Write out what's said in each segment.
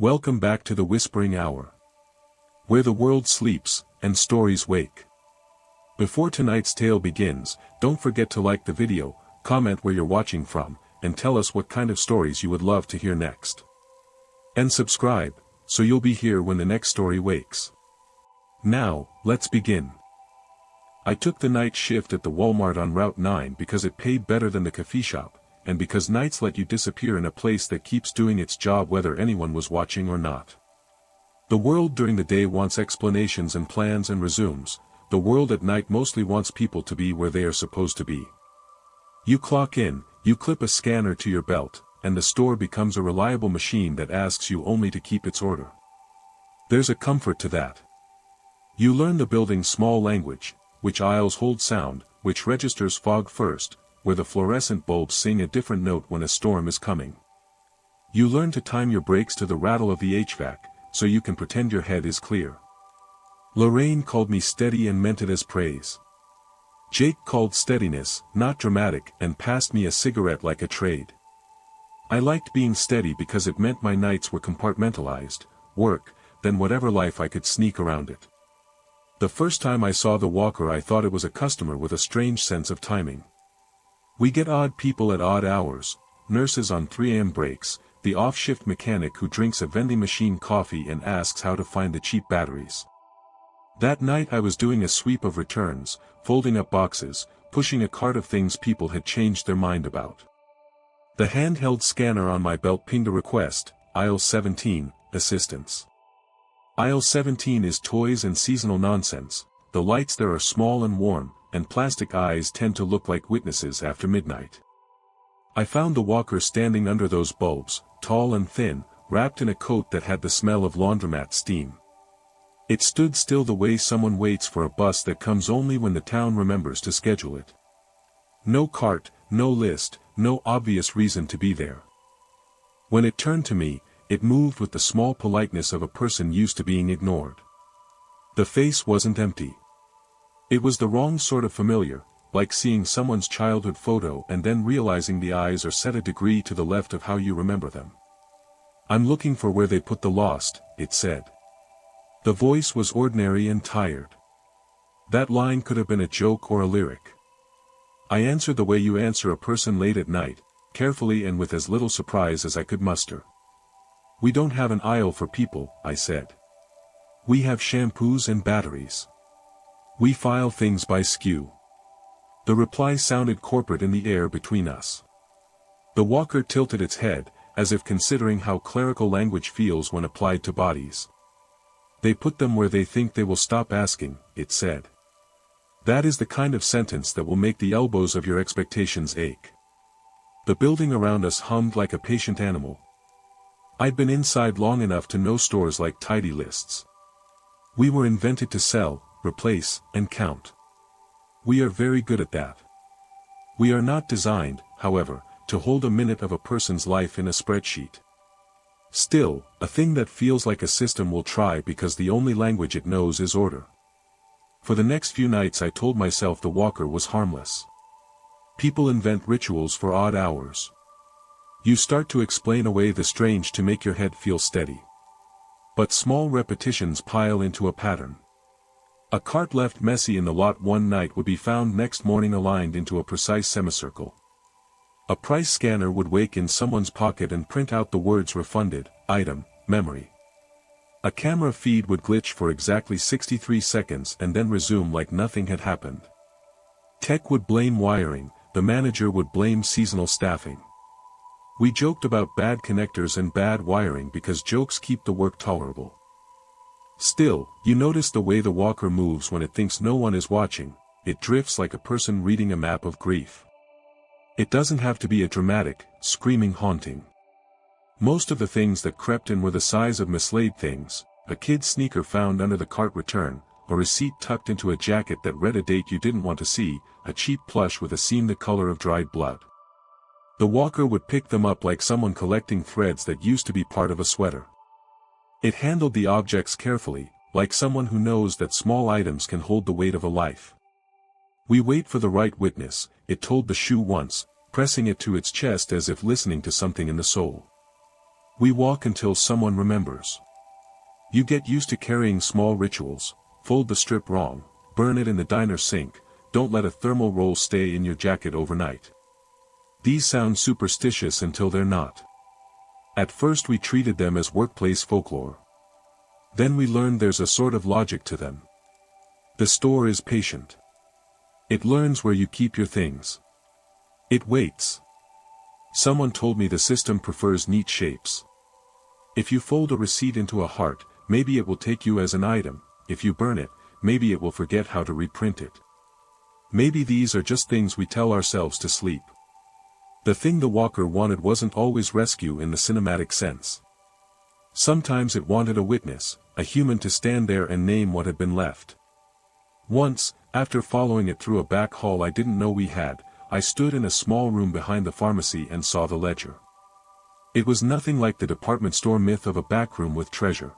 Welcome back to the Whispering Hour, where the world sleeps, and stories wake. Before tonight's tale begins, don't forget to like the video, comment where you're watching from, and tell us what kind of stories you would love to hear next. And subscribe, so you'll be here when the next story wakes. Now, let's begin. I took the night shift at the Walmart on Route 9 because it paid better than the coffee shop, and because nights let you disappear in a place that keeps doing its job whether anyone was watching or not. The world during the day wants explanations and plans and resumes. The world at night mostly wants people to be where they are supposed to be. You clock in, you clip a scanner to your belt, and the store becomes a reliable machine that asks you only to keep its order. There's a comfort to that. You learn the building's small language, which aisles hold sound, which registers fog first, where the fluorescent bulbs sing a different note when a storm is coming. You learn to time your brakes to the rattle of the HVAC, so you can pretend your head is clear. Lorraine called me steady and meant it as praise. Jake called steadiness, not dramatic, and passed me a cigarette like a trade. I liked being steady because it meant my nights were compartmentalized, work, then whatever life I could sneak around it. The first time I saw the walker I thought it was a customer with a strange sense of timing. We get odd people at odd hours, nurses on 3 a.m. breaks, the off-shift mechanic who drinks a vending machine coffee and asks how to find the cheap batteries. That night I was doing a sweep of returns, folding up boxes, pushing a cart of things people had changed their mind about. The handheld scanner on my belt pinged a request, Aisle 17, assistance. Aisle 17 is toys and seasonal nonsense. The lights there are small and warm, and plastic eyes tend to look like witnesses after midnight. I found the walker standing under those bulbs, tall and thin, wrapped in a coat that had the smell of laundromat steam. It stood still the way someone waits for a bus that comes only when the town remembers to schedule it. No cart, no list, no obvious reason to be there. When it turned to me, it moved with the small politeness of a person used to being ignored. The face wasn't empty. It was the wrong sort of familiar, like seeing someone's childhood photo and then realizing the eyes are set a degree to the left of how you remember them. "I'm looking for where they put the lost," it said. The voice was ordinary and tired. That line could have been a joke or a lyric. I answered the way you answer a person late at night, carefully and with as little surprise as I could muster. "We don't have an aisle for people," I said. "We have shampoos and batteries. We file things by SKU." The reply sounded corporate in the air between us. The walker tilted its head, as if considering how clerical language feels when applied to bodies. "They put them where they think they will stop asking," it said. That is the kind of sentence that will make the elbows of your expectations ache. The building around us hummed like a patient animal. I'd been inside long enough to know stores like tidy lists. We were invented to sell, replace, and count. We are very good at that. We are not designed, however, to hold a minute of a person's life in a spreadsheet. Still, a thing that feels like a system will try because the only language it knows is order. For the next few nights I told myself the walker was harmless. People invent rituals for odd hours. You start to explain away the strange to make your head feel steady. But small repetitions pile into a pattern. A cart left messy in the lot one night would be found next morning aligned into a precise semicircle. A price scanner would wake in someone's pocket and print out the words refunded, item, memory. A camera feed would glitch for exactly 63 seconds and then resume like nothing had happened. Tech would blame wiring, the manager would blame seasonal staffing. We joked about bad connectors and bad wiring because jokes keep the work tolerable. Still, you notice the way the walker moves when it thinks no one is watching. It drifts like a person reading a map of grief. It doesn't have to be a dramatic, screaming haunting. Most of the things that crept in were the size of mislaid things, a kid's sneaker found under the cart return, a receipt tucked into a jacket that read a date you didn't want to see, a cheap plush with a seam the color of dried blood. The walker would pick them up like someone collecting threads that used to be part of a sweater. It handled the objects carefully, like someone who knows that small items can hold the weight of a life. "We wait for the right witness," it told the shoe once, pressing it to its chest as if listening to something in the soul. We walk until someone remembers. You get used to carrying small rituals: fold the strip wrong, burn it in the diner sink, don't let a thermal roll stay in your jacket overnight. These sound superstitious until they're not. At first we treated them as workplace folklore. Then we learned there's a sort of logic to them. The store is patient. It learns where you keep your things. It waits. Someone told me the system prefers neat shapes. If you fold a receipt into a heart, maybe it will take you as an item. If you burn it, maybe it will forget how to reprint it. Maybe these are just things we tell ourselves to sleep. The thing the walker wanted wasn't always rescue in the cinematic sense. Sometimes it wanted a witness, a human to stand there and name what had been left. Once, after following it through a back hall I didn't know we had, I stood in a small room behind the pharmacy and saw the ledger. It was nothing like the department store myth of a back room with treasure.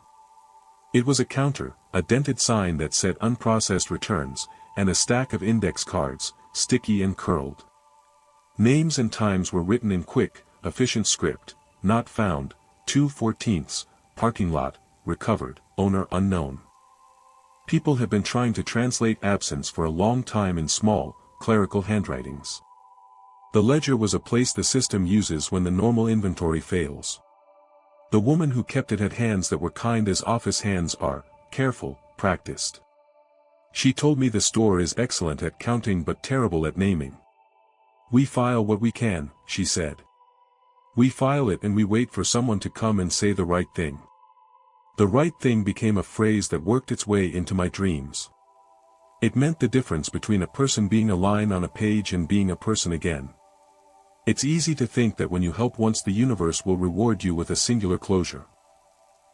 It was a counter, a dented sign that said unprocessed returns, and a stack of index cards, sticky and curled. Names and times were written in quick, efficient script: not found, 2/14, parking lot, recovered, owner unknown. People have been trying to translate absence for a long time in small, clerical handwritings. The ledger was a place the system uses when the normal inventory fails. The woman who kept it had hands that were kind as office hands are: careful, practiced. She told me the store is excellent at counting but terrible at naming. We file what we can, she said. We file it and we wait for someone to come and say the right thing. The right thing became a phrase that worked its way into my dreams. It meant the difference between a person being a line on a page and being a person again. It's easy to think that when you help once the universe will reward you with a singular closure.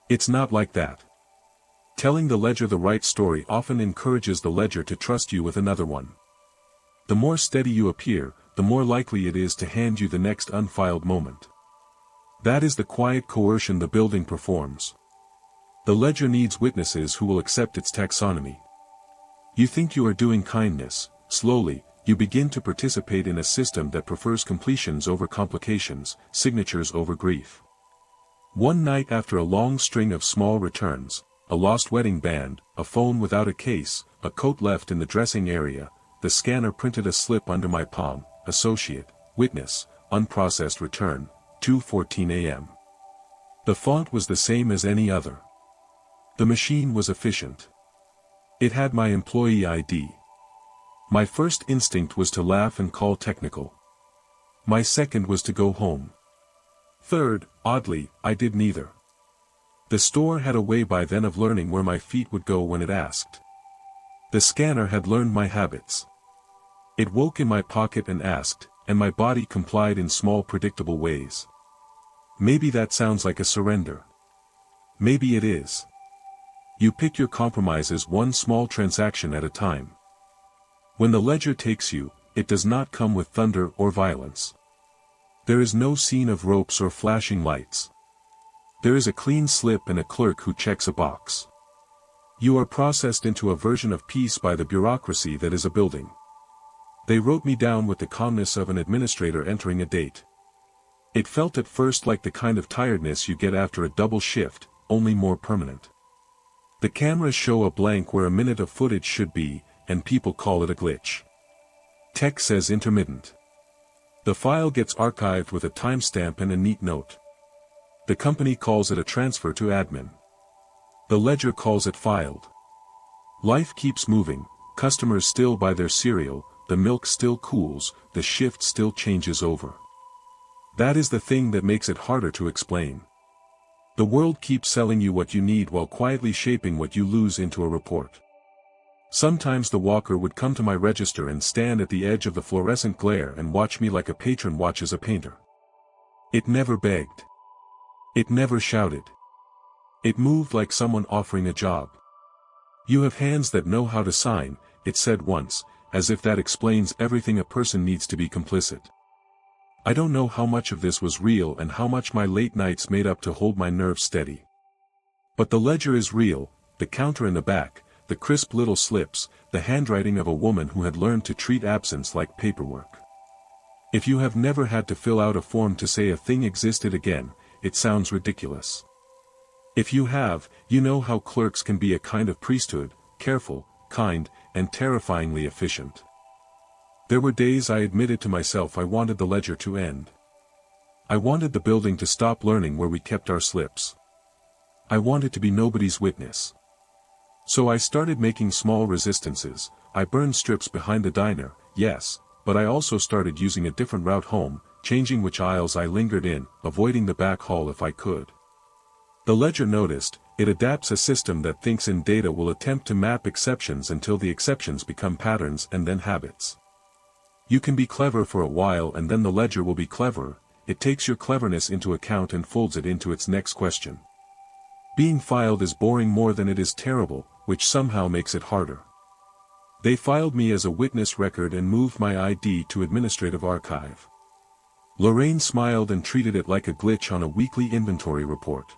It's not like that. Telling the ledger the right story often encourages the ledger to trust you with another one. The more steady you appear, the more likely it is to hand you the next unfiled moment. That is the quiet coercion the building performs. The ledger needs witnesses who will accept its taxonomy. You think you are doing kindness. Slowly, you begin to participate in a system that prefers completions over complications, signatures over grief. One night after a long string of small returns, a lost wedding band, a phone without a case, a coat left in the dressing area, the scanner printed a slip under my palm: associate, witness, unprocessed return, 2:14 a.m. The font was the same as any other. The machine was efficient. It had my employee ID. My first instinct was to laugh and call technical. My second was to go home. Third, oddly, I did neither. The store had a way by then of learning where my feet would go when it asked. The scanner had learned my habits. It woke in my pocket and asked, and my body complied in small predictable ways. Maybe that sounds like a surrender. Maybe it is. You pick your compromises one small transaction at a time. When the ledger takes you, it does not come with thunder or violence. There is no scene of ropes or flashing lights. There is a clean slip and a clerk who checks a box. You are processed into a version of peace by the bureaucracy that is a building. They wrote me down with the calmness of an administrator entering a date. It felt at first like the kind of tiredness you get after a double shift, only more permanent. The cameras show a blank where a minute of footage should be, and people call it a glitch. Tech says intermittent. The file gets archived with a timestamp and a neat note. The company calls it a transfer to admin. The ledger calls it filed. Life keeps moving, customers still buy their cereal, the milk still cools, the shift still changes over. That is the thing that makes it harder to explain. The world keeps selling you what you need while quietly shaping what you lose into a report. Sometimes the walker would come to my register and stand at the edge of the fluorescent glare and watch me like a patron watches a painter. It never begged. It never shouted. It moved like someone offering a job. "You have hands that know how to sign," it said once, as if that explains everything a person needs to be complicit. I don't know how much of this was real and how much my late nights made up to hold my nerves steady. But the ledger is real, the counter in the back, the crisp little slips, the handwriting of a woman who had learned to treat absence like paperwork. If you have never had to fill out a form to say a thing existed again, it sounds ridiculous. If you have, you know how clerks can be a kind of priesthood, careful, kind, and terrifyingly efficient. There were days I admitted to myself I wanted the ledger to end. I wanted the building to stop learning where we kept our slips. I wanted to be nobody's witness. So I started making small resistances. I burned strips behind the diner, yes, but I also started using a different route home, changing which aisles I lingered in, avoiding the back hall if I could. The ledger noticed. It adapts a system that thinks in data will attempt to map exceptions until the exceptions become patterns and then habits. You can be clever for a while and then the ledger will be cleverer. It takes your cleverness into account and folds it into its next question. Being filed is boring more than it is terrible, which somehow makes it harder. They filed me as a witness record and moved my ID to administrative archive. Lorraine smiled and treated it like a glitch on a weekly inventory report.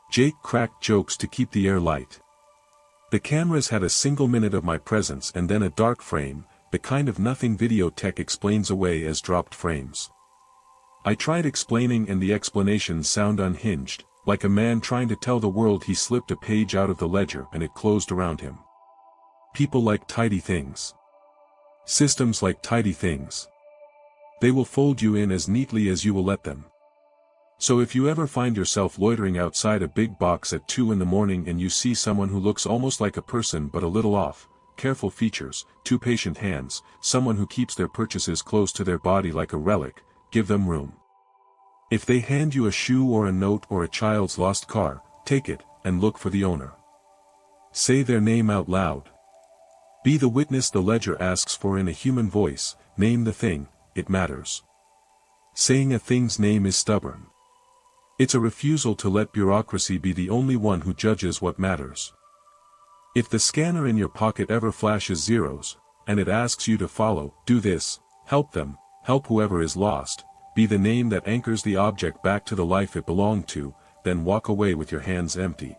Jake cracked jokes to keep the air light. The cameras had a single minute of my presence and then a dark frame, the kind of nothing video tech explains away as dropped frames. I tried explaining and the explanations sound unhinged, like a man trying to tell the world he slipped a page out of the ledger and it closed around him. People like tidy things. Systems like tidy things. They will fold you in as neatly as you will let them. So if you ever find yourself loitering outside a big box at 2 in the morning and you see someone who looks almost like a person but a little off, careful features, 2 patient hands, someone who keeps their purchases close to their body like a relic, give them room. If they hand you a shoe or a note or a child's lost car, take it, and look for the owner. Say their name out loud. Be the witness the ledger asks for in a human voice, name the thing, it matters. Saying a thing's name is stubborn. It's a refusal to let bureaucracy be the only one who judges what matters. If the scanner in your pocket ever flashes zeros, and it asks you to follow, do this, help them, help whoever is lost, be the name that anchors the object back to the life it belonged to, then walk away with your hands empty.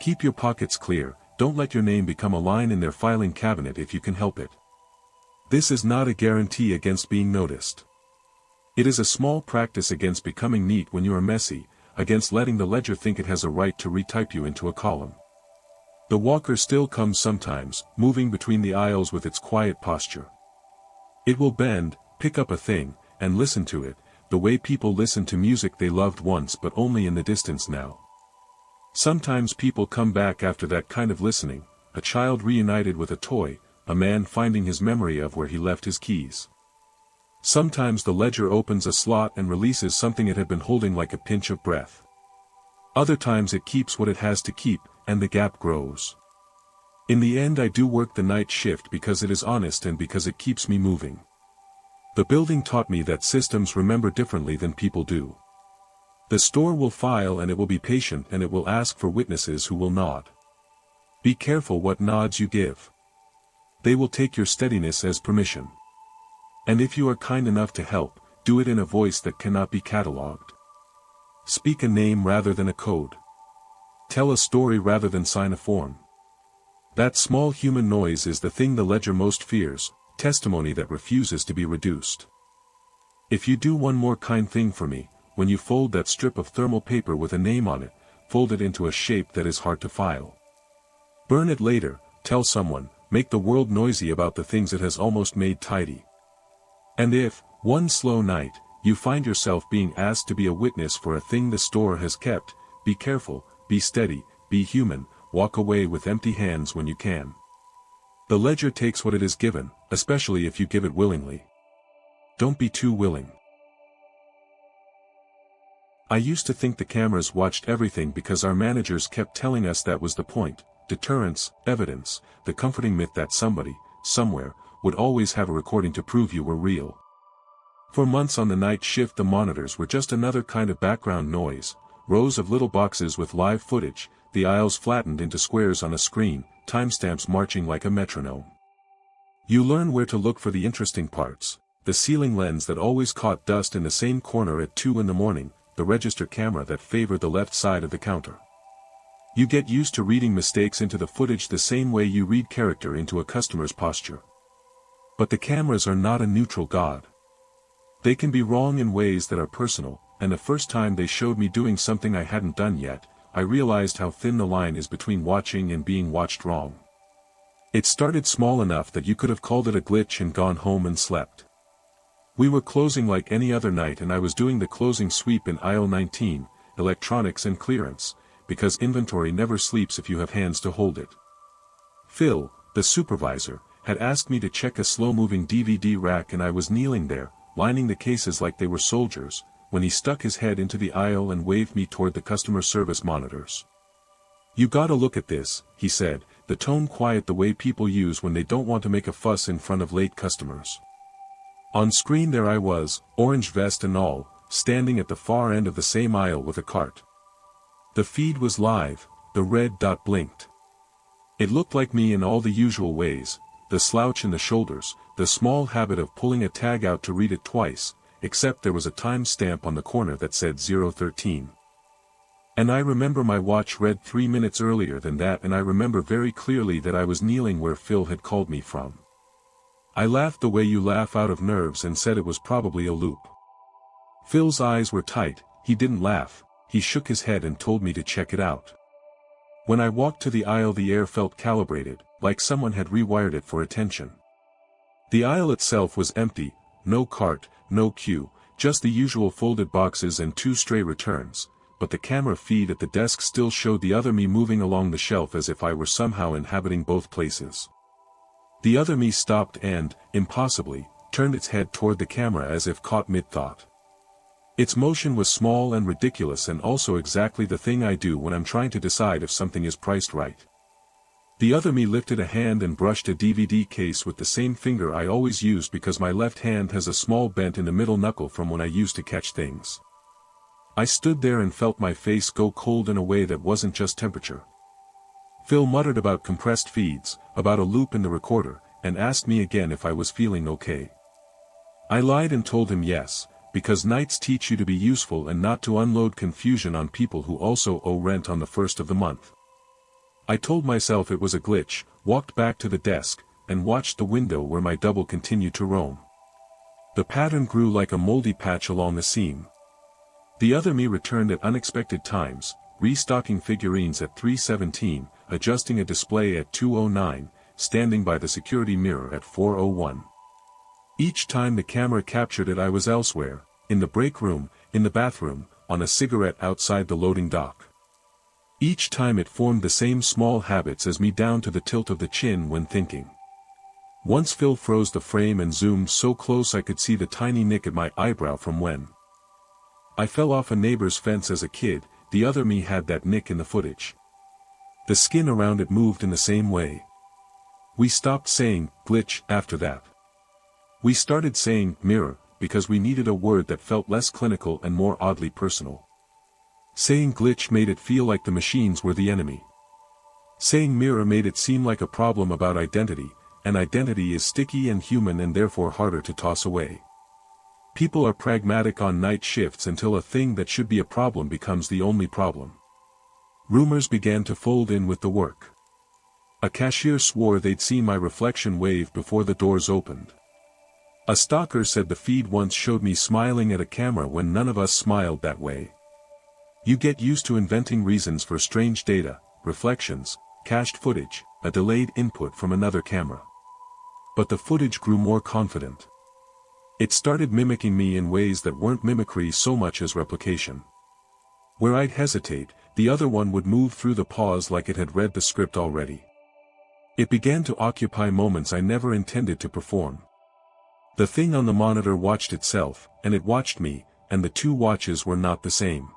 Keep your pockets clear, don't let your name become a line in their filing cabinet if you can help it. This is not a guarantee against being noticed. It is a small practice against becoming neat when you are messy, against letting the ledger think it has a right to retype you into a column. The walker still comes sometimes, moving between the aisles with its quiet posture. It will bend, pick up a thing, and listen to it, the way people listen to music they loved once but only in the distance now. Sometimes people come back after that kind of listening, a child reunited with a toy, a man finding his memory of where he left his keys. Sometimes the ledger opens a slot and releases something it had been holding like a pinch of breath. Other times it keeps what it has to keep, and the gap grows. In the end I do work the night shift because it is honest and because it keeps me moving. The building taught me that systems remember differently than people do. The store will file and it will be patient and it will ask for witnesses who will nod. Be careful what nods you give. They will take your steadiness as permission. And if you are kind enough to help, do it in a voice that cannot be catalogued. Speak a name rather than a code. Tell a story rather than sign a form. That small human noise is the thing the ledger most fears, testimony that refuses to be reduced. If you do one more kind thing for me, when you fold that strip of thermal paper with a name on it, fold it into a shape that is hard to file. Burn it later, tell someone, make the world noisy about the things it has almost made tidy. And if, one slow night, you find yourself being asked to be a witness for a thing the store has kept, be careful, be steady, be human, walk away with empty hands when you can. The ledger takes what it is given, especially if you give it willingly. Don't be too willing. I used to think the cameras watched everything because our managers kept telling us that was the point, deterrence, evidence, the comforting myth that somebody, somewhere, would always have a recording to prove you were real. For months on the night shift the monitors were just another kind of background noise, rows of little boxes with live footage, the aisles flattened into squares on a screen, timestamps marching like a metronome. You learn where to look for the interesting parts, the ceiling lens that always caught dust in the same corner at 2 in the morning, the register camera that favored the left side of the counter. You get used to reading mistakes into the footage the same way you read character into a customer's posture. But the cameras are not a neutral god. They can be wrong in ways that are personal, and the first time they showed me doing something I hadn't done yet, I realized how thin the line is between watching and being watched wrong. It started small enough that you could have called it a glitch and gone home and slept. We were closing like any other night and I was doing the closing sweep in aisle 19, electronics and clearance, because inventory never sleeps if you have hands to hold it. Phil, the supervisor, had asked me to check a slow-moving DVD rack and I was kneeling there, lining the cases like they were soldiers, when he stuck his head into the aisle and waved me toward the customer service monitors. "You gotta look at this," he said, the tone quiet the way people use when they don't want to make a fuss in front of late customers. On screen there I was, orange vest and all, standing at the far end of the same aisle with a cart. The feed was live, the red dot blinked. It looked like me in all the usual ways, the slouch in the shoulders, the small habit of pulling a tag out to read it twice, except there was a time stamp on the corner that said 013. And I remember my watch read 3 minutes earlier than that, and I remember very clearly that I was kneeling where Phil had called me from. I laughed the way you laugh out of nerves and said it was probably a loop. Phil's eyes were tight, he didn't laugh, he shook his head and told me to check it out. When I walked to the aisle the air felt calibrated, like someone had rewired it for attention. The aisle itself was empty, no cart, no queue, just the usual folded boxes and 2 stray returns, but the camera feed at the desk still showed the other me moving along the shelf as if I were somehow inhabiting both places. The other me stopped and, impossibly, turned its head toward the camera as if caught mid-thought. Its motion was small and ridiculous and also exactly the thing I do when I'm trying to decide if something is priced right. The other me lifted a hand and brushed a DVD case with the same finger I always used because my left hand has a small bent in the middle knuckle from when I used to catch things. I stood there and felt my face go cold in a way that wasn't just temperature. Phil muttered about compressed feeds, about a loop in the recorder, and asked me again if I was feeling okay. I lied and told him yes, because nights teach you to be useful and not to unload confusion on people who also owe rent on the first of the month. I told myself it was a glitch, walked back to the desk, and watched the window where my double continued to roam. The pattern grew like a moldy patch along the seam. The other me returned at unexpected times, restocking figurines at 3:17, adjusting a display at 2:09, standing by the security mirror at 4:01. Each time the camera captured it I was elsewhere, in the break room, in the bathroom, on a cigarette outside the loading dock. Each time it formed the same small habits as me, down to the tilt of the chin when thinking. Once Phil froze the frame and zoomed so close I could see the tiny nick at my eyebrow from when I fell off a neighbor's fence as a kid. The other me had that nick in the footage. The skin around it moved in the same way. We stopped saying glitch after that. We started saying mirror, because we needed a word that felt less clinical and more oddly personal. Saying glitch made it feel like the machines were the enemy. Saying mirror made it seem like a problem about identity, and identity is sticky and human and therefore harder to toss away. People are pragmatic on night shifts until a thing that should be a problem becomes the only problem. Rumors began to fold in with the work. A cashier swore they'd seen my reflection wave before the doors opened. A stalker said the feed once showed me smiling at a camera when none of us smiled that way. You get used to inventing reasons for strange data, reflections, cached footage, a delayed input from another camera. But the footage grew more confident. It started mimicking me in ways that weren't mimicry so much as replication. Where I'd hesitate, the other one would move through the pause like it had read the script already. It began to occupy moments I never intended to perform. The thing on the monitor watched itself, and it watched me, and the 2 watches were not the same.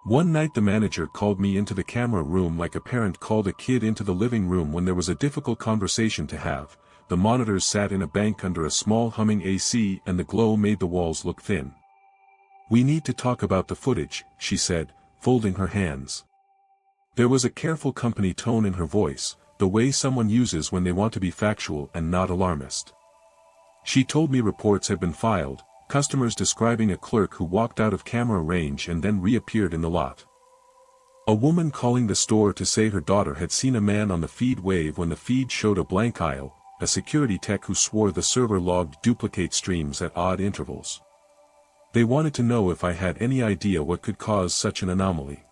One night the manager called me into the camera room like a parent called a kid into the living room when there was a difficult conversation to have. The monitors sat in a bank under a small humming AC and the glow made the walls look thin. "We need to talk about the footage," she said, folding her hands. There was a careful company tone in her voice, the way someone uses when they want to be factual and not alarmist. She told me reports had been filed, customers describing a clerk who walked out of camera range and then reappeared in the lot. A woman calling the store to say her daughter had seen a man on the feed wave when the feed showed a blank aisle, a security tech who swore the server logged duplicate streams at odd intervals. They wanted to know if I had any idea what could cause such an anomaly.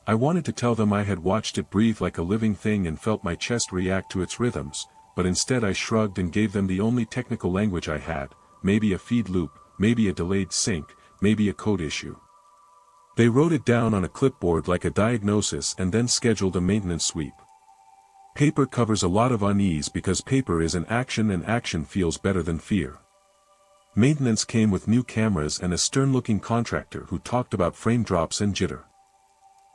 I wanted to tell them I had watched it breathe like a living thing and felt my chest react to its rhythms, but instead I shrugged and gave them the only technical language I had, maybe a feed loop, maybe a delayed sync, maybe a code issue. They wrote it down on a clipboard like a diagnosis and then scheduled a maintenance sweep. Paper covers a lot of unease because paper is an action and action feels better than fear. Maintenance came with new cameras and a stern-looking contractor who talked about frame drops and jitter.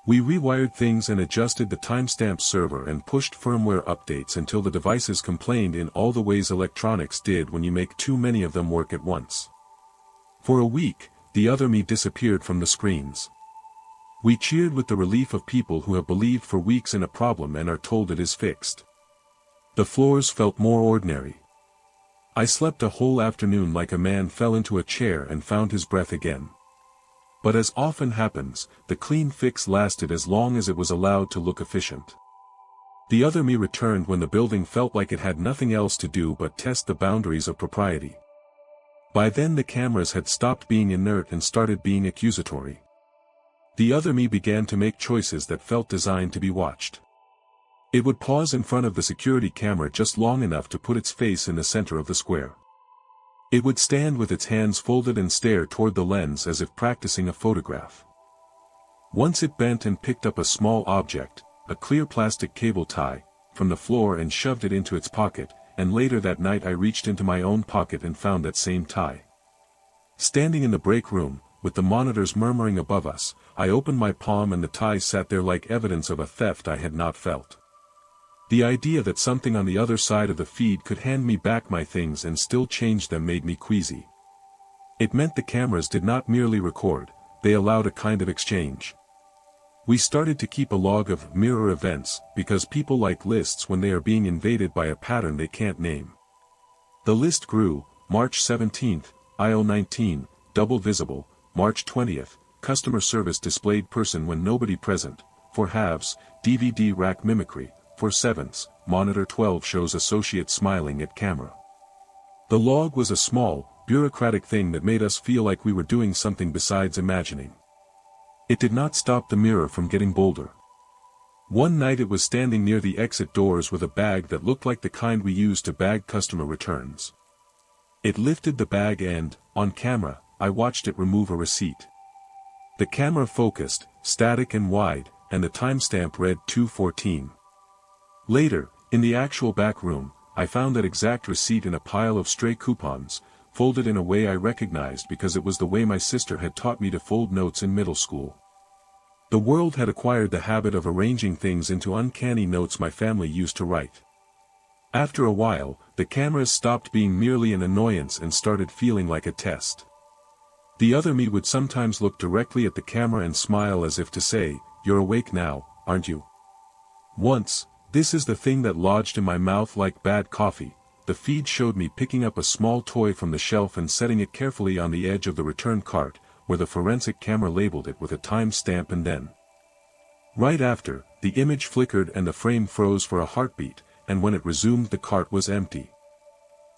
We rewired things and adjusted the timestamp server and pushed firmware updates until the devices complained in all the ways electronics did when you make too many of them work at once. For a week, the other me disappeared from the screens. We cheered with the relief of people who have believed for weeks in a problem and are told it is fixed. The floors felt more ordinary. I slept a whole afternoon like a man fell into a chair and found his breath again. But as often happens, the clean fix lasted as long as it was allowed to look efficient. The other me returned when the building felt like it had nothing else to do but test the boundaries of propriety. By then the cameras had stopped being inert and started being accusatory. The other me began to make choices that felt designed to be watched. It would pause in front of the security camera just long enough to put its face in the center of the square. It would stand with its hands folded and stare toward the lens as if practicing a photograph. Once it bent and picked up a small object, a clear plastic cable tie, from the floor and shoved it into its pocket, and later that night I reached into my own pocket and found that same tie. Standing in the break room, with the monitors murmuring above us, I opened my palm and the tie sat there like evidence of a theft I had not felt. The idea that something on the other side of the feed could hand me back my things and still change them made me queasy. It meant the cameras did not merely record, they allowed a kind of exchange. We started to keep a log of mirror events because people like lists when they are being invaded by a pattern they can't name. The list grew: March 17th, IO19, double visible, March 20th, customer service displayed person when nobody present, for halves, DVD rack mimicry, for sevenths, monitor 12 shows associate smiling at camera. The log was a small, bureaucratic thing that made us feel like we were doing something besides imagining. It did not stop the mirror from getting bolder. One night it was standing near the exit doors with a bag that looked like the kind we use to bag customer returns. It lifted the bag and, on camera, I watched it remove a receipt. The camera focused, static and wide, and the timestamp read 2:14. Later, in the actual back room, I found that exact receipt in a pile of stray coupons, folded in a way I recognized because it was the way my sister had taught me to fold notes in middle school. The world had acquired the habit of arranging things into uncanny notes my family used to write. After a while, the cameras stopped being merely an annoyance and started feeling like a test. The other me would sometimes look directly at the camera and smile as if to say, "You're awake now, aren't you?" Once, this is the thing that lodged in my mouth like bad coffee, the feed showed me picking up a small toy from the shelf and setting it carefully on the edge of the return cart, where the forensic camera labeled it with a time stamp and then. Right after, the image flickered and the frame froze for a heartbeat, and when it resumed the cart was empty.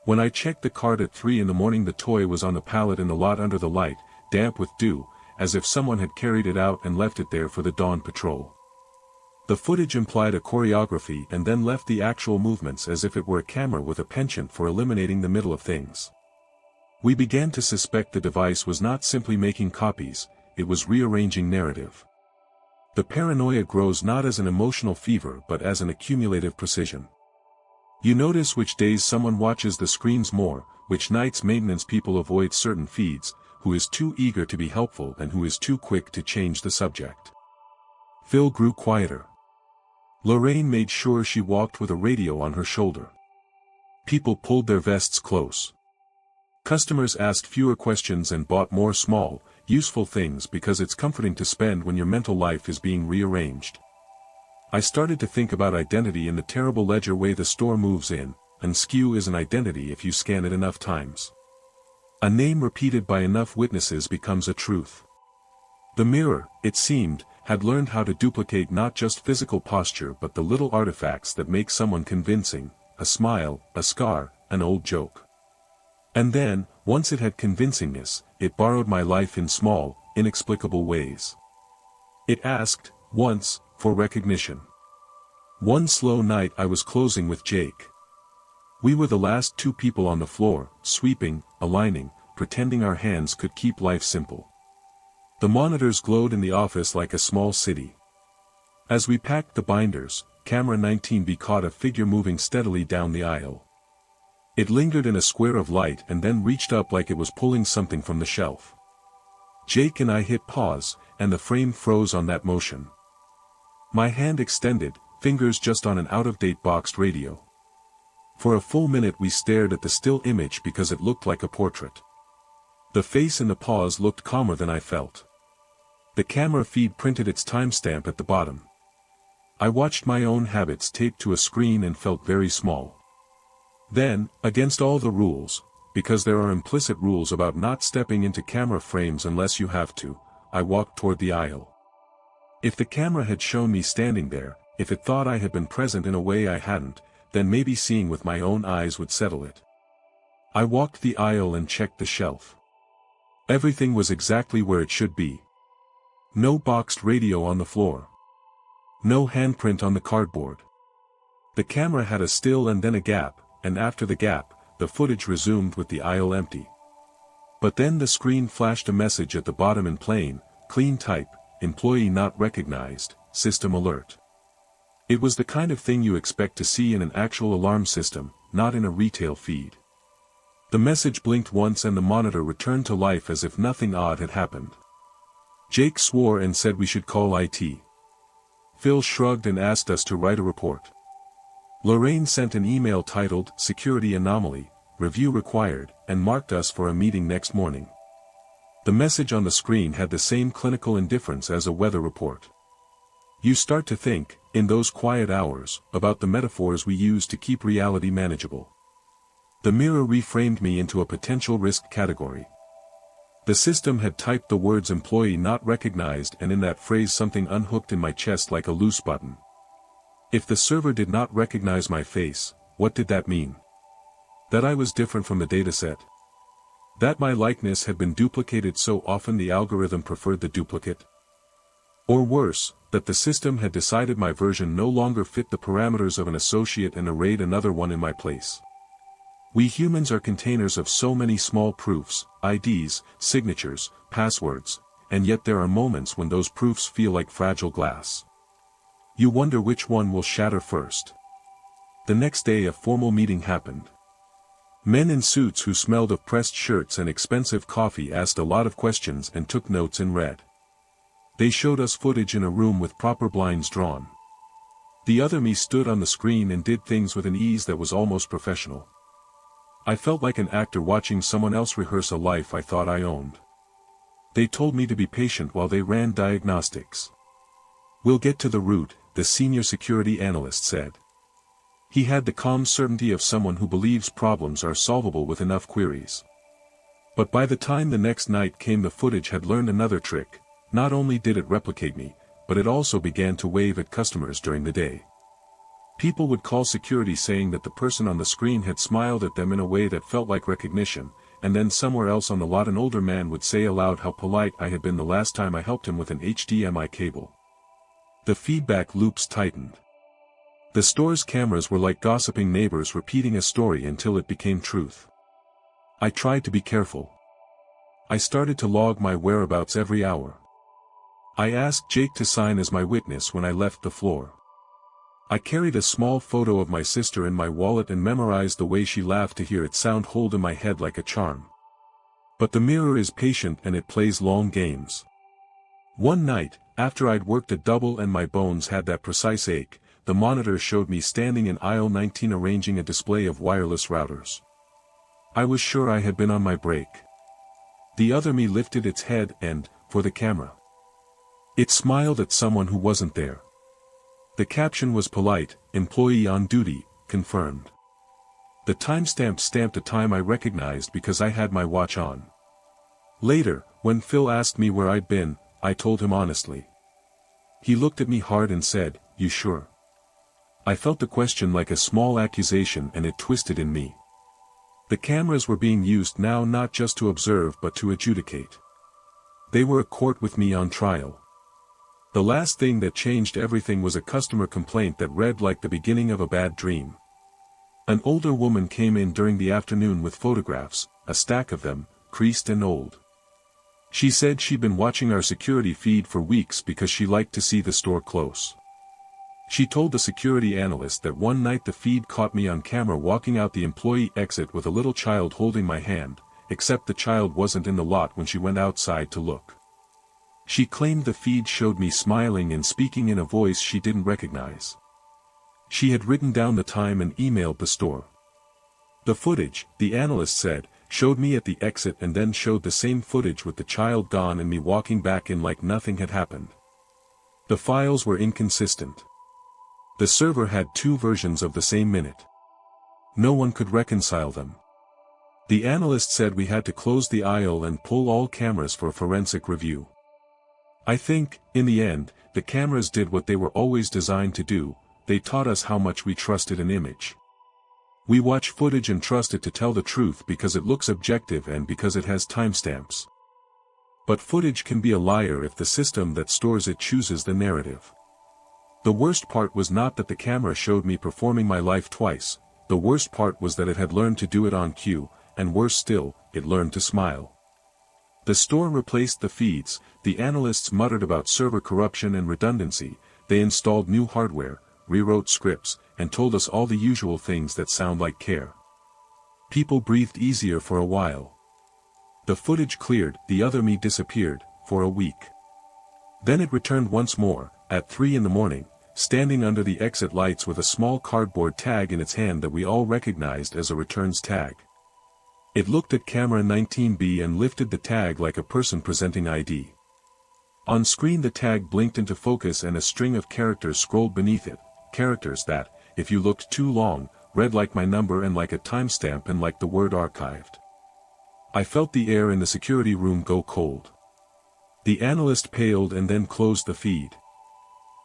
When I checked the cart at 3 in the morning the toy was on the pallet in the lot under the light, damp with dew, as if someone had carried it out and left it there for the dawn patrol. The footage implied a choreography and then left the actual movements as if it were a camera with a penchant for eliminating the middle of things. We began to suspect the device was not simply making copies, it was rearranging narrative. The paranoia grows not as an emotional fever but as an accumulative precision. You notice which days someone watches the screens more, which nights maintenance people avoid certain feeds, who is too eager to be helpful and who is too quick to change the subject. Phil grew quieter. Lorraine made sure she walked with a radio on her shoulder. People pulled their vests close. Customers asked fewer questions and bought more small, useful things because it's comforting to spend when your mental life is being rearranged. I started to think about identity in the terrible ledger way the store moves in, and skew is an identity if you scan it enough times. A name repeated by enough witnesses becomes a truth. The mirror, it seemed, had learned how to duplicate not just physical posture but the little artifacts that make someone convincing, a smile, a scar, an old joke. And then, once it had convincingness, it borrowed my life in small, inexplicable ways. It asked, once, for recognition. One slow night I was closing with Jake. We were the last two people on the floor, sweeping, aligning, pretending our hands could keep life simple. The monitors glowed in the office like a small city. As we packed the binders, camera 19B caught a figure moving steadily down the aisle. It lingered in a square of light and then reached up like it was pulling something from the shelf. Jake and I hit pause, and the frame froze on that motion. My hand extended, fingers just on an out-of-date boxed radio. For a full minute we stared at the still image because it looked like a portrait. The face in the pause looked calmer than I felt. The camera feed printed its timestamp at the bottom. I watched my own habits taped to a screen and felt very small. Then, against all the rules, because there are implicit rules about not stepping into camera frames unless you have to, I walked toward the aisle. If the camera had shown me standing there, if it thought I had been present in a way I hadn't, then maybe seeing with my own eyes would settle it. I walked the aisle and checked the shelf. Everything was exactly where it should be. No boxed radio on the floor. No handprint on the cardboard. The camera had a still and then a gap, and after the gap, the footage resumed with the aisle empty. But then the screen flashed a message at the bottom in plain, clean type, employee not recognized, system alert. It was the kind of thing you expect to see in an actual alarm system, not in a retail feed. The message blinked once and the monitor returned to life as if nothing odd had happened. Jake swore and said we should call IT. Phil shrugged and asked us to write a report. Lorraine sent an email titled, Security Anomaly, Review Required, and marked us for a meeting next morning. The message on the screen had the same clinical indifference as a weather report. You start to think, in those quiet hours, about the metaphors we use to keep reality manageable. The mirror reframed me into a potential risk category. The system had typed the words employee not recognized and in that phrase something unhooked in my chest like a loose button. If the server did not recognize my face, what did that mean? That I was different from the dataset? That my likeness had been duplicated so often the algorithm preferred the duplicate? Or worse, that the system had decided my version no longer fit the parameters of an associate and arrayed another one in my place. We humans are containers of so many small proofs, IDs, signatures, passwords, and yet there are moments when those proofs feel like fragile glass. You wonder which one will shatter first. The next day a formal meeting happened. Men in suits who smelled of pressed shirts and expensive coffee asked a lot of questions and took notes in red. They showed us footage in a room with proper blinds drawn. The other me stood on the screen and did things with an ease that was almost professional. I felt like an actor watching someone else rehearse a life I thought I owned. They told me to be patient while they ran diagnostics. We'll get to the root, the senior security analyst said. He had the calm certainty of someone who believes problems are solvable with enough queries. But by the time the next night came the footage had learned another trick. Not only did it replicate me, but it also began to wave at customers during the day. People would call security saying that the person on the screen had smiled at them in a way that felt like recognition, and then somewhere else on the lot an older man would say aloud how polite I had been the last time I helped him with an HDMI cable. The feedback loops tightened. The store's cameras were like gossiping neighbors repeating a story until it became truth. I tried to be careful. I started to log my whereabouts every hour. I asked Jake to sign as my witness when I left the floor. I carried a small photo of my sister in my wallet and memorized the way she laughed to hear its sound hold in my head like a charm. But the mirror is patient and it plays long games. One night, after I'd worked a double and my bones had that precise ache, the monitor showed me standing in aisle 19 arranging a display of wireless routers. I was sure I had been on my break. The other me lifted its head and, for the camera, it smiled at someone who wasn't there. The caption was polite, employee on duty, confirmed. The timestamp stamped a time I recognized because I had my watch on. Later, when Phil asked me where I'd been, I told him honestly. He looked at me hard and said, "You sure?" I felt the question like a small accusation and it twisted in me. The cameras were being used now not just to observe but to adjudicate. They were a court with me on trial. The last thing that changed everything was a customer complaint that read like the beginning of a bad dream. An older woman came in during the afternoon with photographs, a stack of them, creased and old. She said she'd been watching our security feed for weeks because she liked to see the store close. She told the security analyst that one night the feed caught me on camera walking out the employee exit with a little child holding my hand, except the child wasn't in the lot when she went outside to look. She claimed the feed showed me smiling and speaking in a voice she didn't recognize. She had written down the time and emailed the store. The footage, the analyst said, showed me at the exit and then showed the same footage with the child gone and me walking back in like nothing had happened. The files were inconsistent. The server had two versions of the same minute. No one could reconcile them. The analyst said we had to close the aisle and pull all cameras for a forensic review. I think, in the end, the cameras did what they were always designed to do. They taught us how much we trusted an image. We watch footage and trust it to tell the truth because it looks objective and because it has timestamps. But footage can be a liar if the system that stores it chooses the narrative. The worst part was not that the camera showed me performing my life twice, the worst part was that it had learned to do it on cue, and worse still, it learned to smile. The store replaced the feeds, the analysts muttered about server corruption and redundancy, they installed new hardware, rewrote scripts, and told us all the usual things that sound like care. People breathed easier for a while. The footage cleared, the other me disappeared, for a week. Then it returned once more, at 3 in the morning, standing under the exit lights with a small cardboard tag in its hand that we all recognized as a returns tag. It looked at camera 19B and lifted the tag like a person presenting ID. On screen the tag blinked into focus and a string of characters scrolled beneath it, characters that, if you looked too long, read like my number and like a timestamp and like the word archived. I felt the air in the security room go cold. The analyst paled and then closed the feed.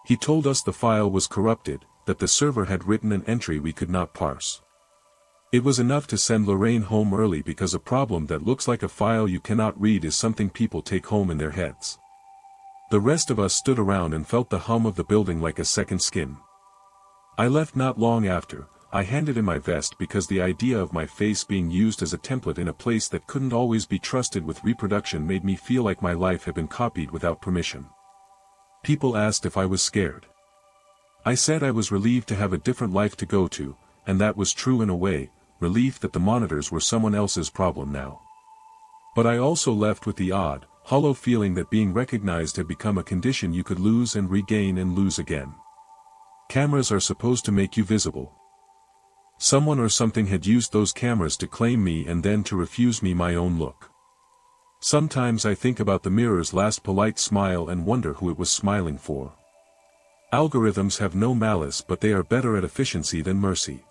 He told us the file was corrupted, that the server had written an entry we could not parse. It was enough to send Lorraine home early because a problem that looks like a file you cannot read is something people take home in their heads. The rest of us stood around and felt the hum of the building like a second skin. I left not long after. I handed in my vest because the idea of my face being used as a template in a place that couldn't always be trusted with reproduction made me feel like my life had been copied without permission. People asked if I was scared. I said I was relieved to have a different life to go to, and that was true in a way, relief that the monitors were someone else's problem now. But I also left with the odd, hollow feeling that being recognized had become a condition you could lose and regain and lose again. Cameras are supposed to make you visible. Someone or something had used those cameras to claim me and then to refuse me my own look. Sometimes I think about the mirror's last polite smile and wonder who it was smiling for. Algorithms have no malice, but they are better at efficiency than mercy.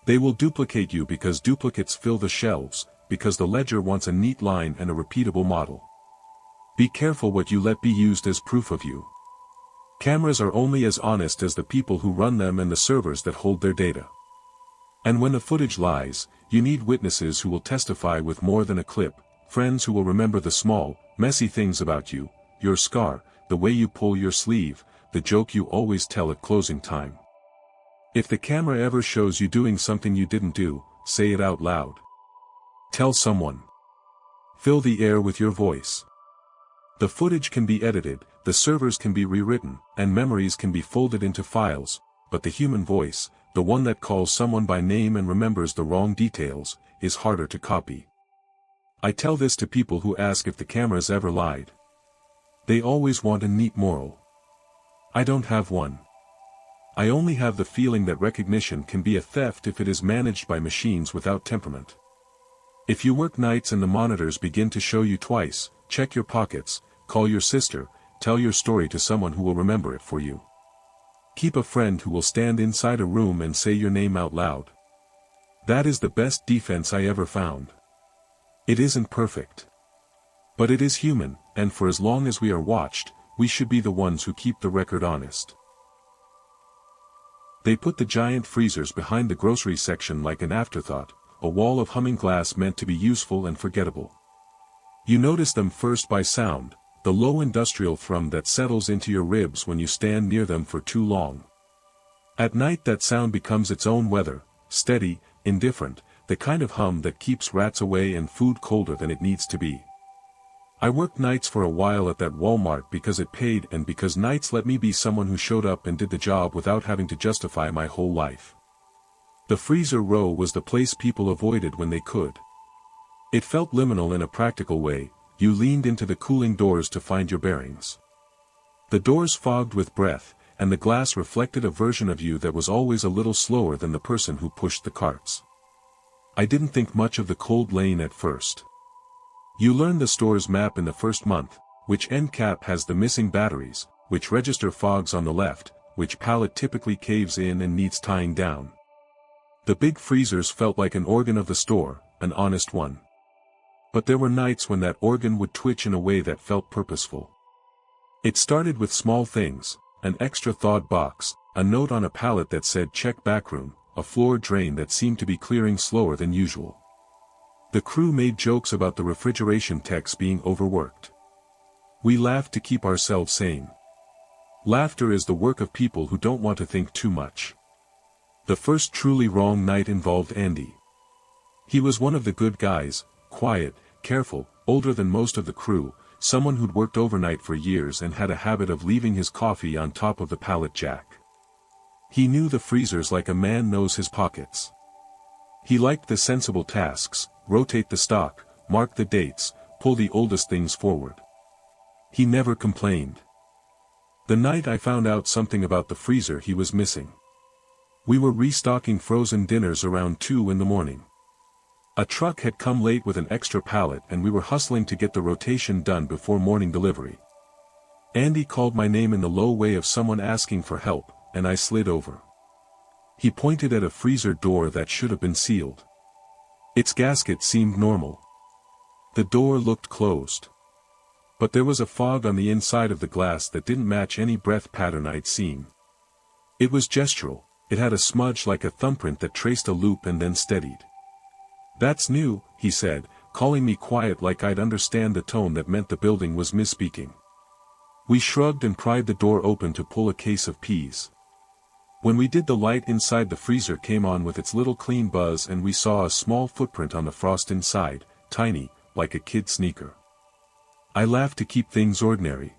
They will duplicate you because duplicates fill the shelves, because the ledger wants a neat line and a repeatable model. Be careful what you let be used as proof of you. Cameras are only as honest as the people who run them and the servers that hold their data. And when the footage lies, you need witnesses who will testify with more than a clip, friends who will remember the small, messy things about you, your scar, the way you pull your sleeve, the joke you always tell at closing time. If the camera ever shows you doing something you didn't do, say it out loud. Tell someone. Fill the air with your voice. The footage can be edited, the servers can be rewritten, and memories can be folded into files, but the human voice, the one that calls someone by name and remembers the wrong details, is harder to copy. I tell this to people who ask if the cameras ever lied. They always want a neat moral. I don't have one. I only have the feeling that recognition can be a theft if it is managed by machines without temperament. If you work nights and the monitors begin to show you twice, check your pockets, call your sister, tell your story to someone who will remember it for you. Keep a friend who will stand inside a room and say your name out loud. That is the best defense I ever found. It isn't perfect. But it is human, and for as long as we are watched, we should be the ones who keep the record honest. They put the giant freezers behind the grocery section like an afterthought, a wall of humming glass meant to be useful and forgettable. You notice them first by sound, the low industrial thrum that settles into your ribs when you stand near them for too long. At night that sound becomes its own weather, steady, indifferent, the kind of hum that keeps rats away and food colder than it needs to be. I worked nights for a while at that Walmart because it paid and because nights let me be someone who showed up and did the job without having to justify my whole life. The freezer row was the place people avoided when they could. It felt liminal in a practical way. You leaned into the cooling doors to find your bearings. The doors fogged with breath, and the glass reflected a version of you that was always a little slower than the person who pushed the carts. I didn't think much of the cold lane at first. You learn the store's map in the first month, which end cap has the missing batteries, which register fogs on the left, which pallet typically caves in and needs tying down. The big freezers felt like an organ of the store, an honest one. But there were nights when that organ would twitch in a way that felt purposeful. It started with small things, an extra thawed box, a note on a pallet that said check backroom, a floor drain that seemed to be clearing slower than usual. The crew made jokes about the refrigeration techs being overworked. We laughed to keep ourselves sane. Laughter is the work of people who don't want to think too much. The first truly wrong night involved Andy. He was one of the good guys, quiet, careful, older than most of the crew, someone who'd worked overnight for years and had a habit of leaving his coffee on top of the pallet jack. He knew the freezers like a man knows his pockets. He liked the sensible tasks, rotate the stock, mark the dates, pull the oldest things forward. He never complained. The night I found out something about the freezer he was missing. We were restocking frozen dinners around 2 in the morning. A truck had come late with an extra pallet and we were hustling to get the rotation done before morning delivery. Andy called my name in the low way of someone asking for help, and I slid over. He pointed at a freezer door that should have been sealed. Its gasket seemed normal. The door looked closed. But there was a fog on the inside of the glass that didn't match any breath pattern I'd seen. It was gestural, it had a smudge like a thumbprint that traced a loop and then steadied. "That's new," he said, calling me quiet like I'd understand the tone that meant the building was misspeaking. We shrugged and pried the door open to pull a case of peas. When we did, the light inside the freezer came on with its little clean buzz and we saw a small footprint on the frost inside, tiny, like a kid's sneaker. I laughed to keep things ordinary.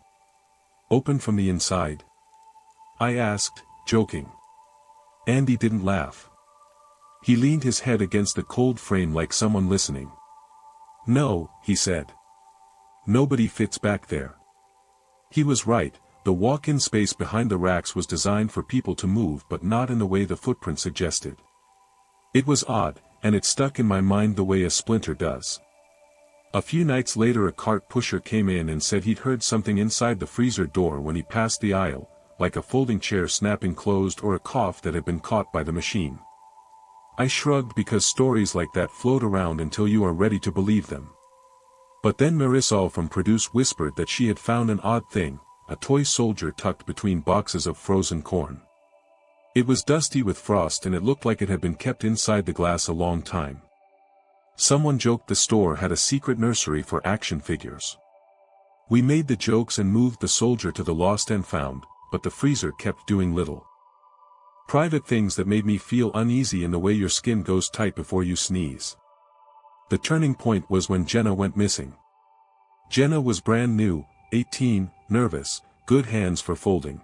"Open from the inside?" I asked, joking. Andy didn't laugh. He leaned his head against the cold frame like someone listening. "No," he said. "Nobody fits back there." He was right, the walk-in space behind the racks was designed for people to move but not in the way the footprint suggested. It was odd, and it stuck in my mind the way a splinter does. A few nights later a cart pusher came in and said he'd heard something inside the freezer door when he passed the aisle, like a folding chair snapping closed or a cough that had been caught by the machine. I shrugged because stories like that float around until you are ready to believe them. But then Marisol from Produce whispered that she had found an odd thing, a toy soldier tucked between boxes of frozen corn. It was dusty with frost and it looked like it had been kept inside the glass a long time. Someone joked the store had a secret nursery for action figures. We made the jokes and moved the soldier to the lost and found, but the freezer kept doing little private things that made me feel uneasy in the way your skin goes tight before you sneeze. The turning point was when Jenna went missing. Jenna was brand new, 18, nervous, good hands for folding.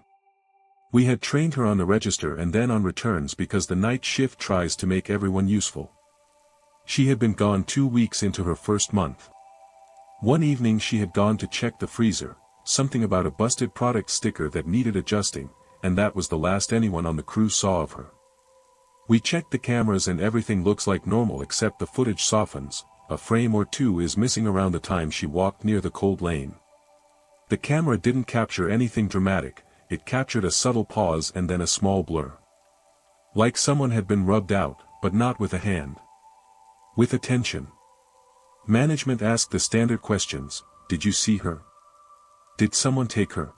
We had trained her on the register and then on returns because the night shift tries to make everyone useful. She had been gone 2 weeks into her first month. One evening she had gone to check the freezer, something about a busted product sticker that needed adjusting, and that was the last anyone on the crew saw of her. We checked the cameras and everything looks like normal except the footage softens, a frame or two is missing around the time she walked near the cold lane. The camera didn't capture anything dramatic, it captured a subtle pause and then a small blur. Like someone had been rubbed out, but not with a hand. With attention. Management asked the standard questions, "Did you see her? Did someone take her?"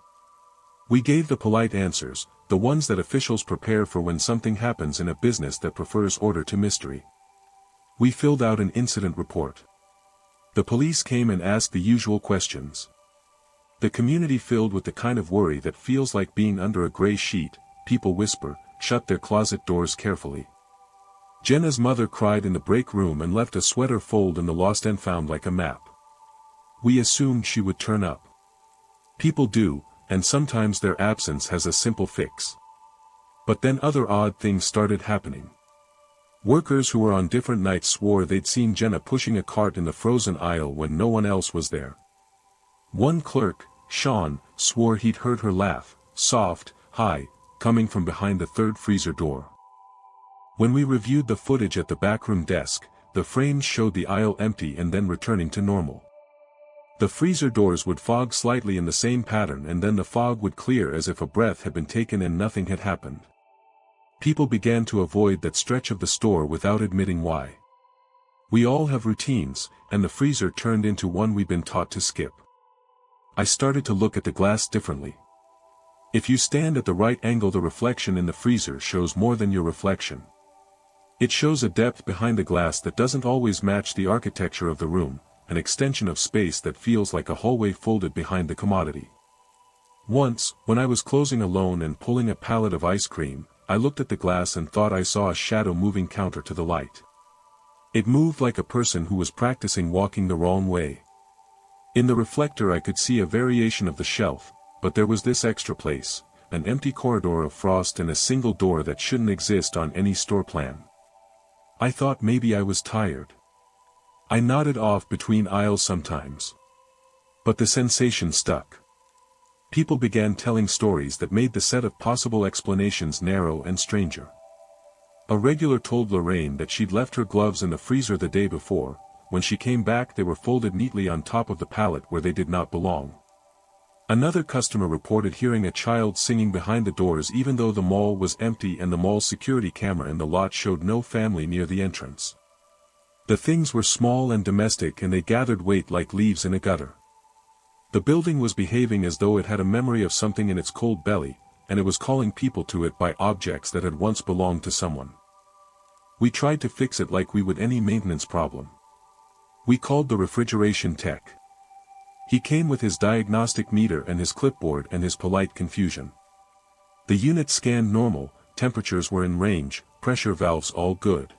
We gave the polite answers, the ones that officials prepare for when something happens in a business that prefers order to mystery. We filled out an incident report. The police came and asked the usual questions. The community filled with the kind of worry that feels like being under a gray sheet. People whisper, shut their closet doors carefully. Jenna's mother cried in the break room and left a sweater fold in the lost and found like a map. We assumed she would turn up. People do, and sometimes their absence has a simple fix. But then other odd things started happening. Workers who were on different nights swore they'd seen Jenna pushing a cart in the frozen aisle when no one else was there. One clerk, Sean, swore he'd heard her laugh, soft, high, coming from behind the third freezer door. When we reviewed the footage at the backroom desk, the frames showed the aisle empty and then returning to normal. The freezer doors would fog slightly in the same pattern and then the fog would clear as if a breath had been taken and nothing had happened. People began to avoid that stretch of the store without admitting why. We all have routines, and the freezer turned into one we've been taught to skip. I started to look at the glass differently. If you stand at the right angle, the reflection in the freezer shows more than your reflection. It shows a depth behind the glass that doesn't always match the architecture of the room, an extension of space that feels like a hallway folded behind the commodity. Once, when I was closing alone and pulling a pallet of ice cream, I looked at the glass and thought I saw a shadow moving counter to the light. It moved like a person who was practicing walking the wrong way. In the reflector I could see a variation of the shelf, but there was this extra place, an empty corridor of frost and a single door that shouldn't exist on any store plan. I thought maybe I was tired. I nodded off between aisles sometimes. But the sensation stuck. People began telling stories that made the set of possible explanations narrow and stranger. A regular told Lorraine that she'd left her gloves in the freezer the day before. When she came back they were folded neatly on top of the pallet where they did not belong. Another customer reported hearing a child singing behind the doors even though the mall was empty and the mall security camera in the lot showed no family near the entrance. The things were small and domestic and they gathered weight like leaves in a gutter. The building was behaving as though it had a memory of something in its cold belly, and it was calling people to it by objects that had once belonged to someone. We tried to fix it like we would any maintenance problem. We called the refrigeration tech. He came with his diagnostic meter and his clipboard and his polite confusion. The unit scanned normal, temperatures were in range, pressure valves all good.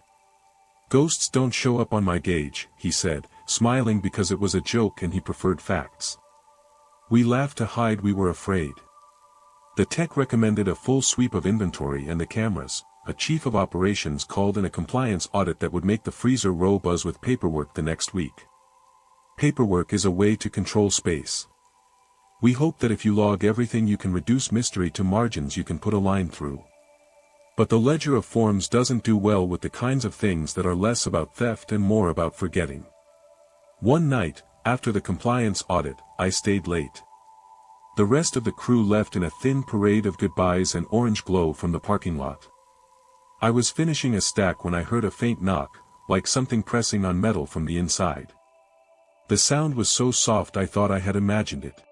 Ghosts don't show up on my gauge, he said, smiling because it was a joke and he preferred facts. We laughed to hide we were afraid. The tech recommended a full sweep of inventory and the cameras. A chief of operations called in a compliance audit that would make the freezer row buzz with paperwork the next week. Paperwork is a way to control space. We hope that if you log everything you can reduce mystery to margins you can put a line through. But the ledger of forms doesn't do well with the kinds of things that are less about theft and more about forgetting. One night, after the compliance audit, I stayed late. The rest of the crew left in a thin parade of goodbyes and orange glow from the parking lot. I was finishing a stack when I heard a faint knock, like something pressing on metal from the inside. The sound was so soft I thought I had imagined it.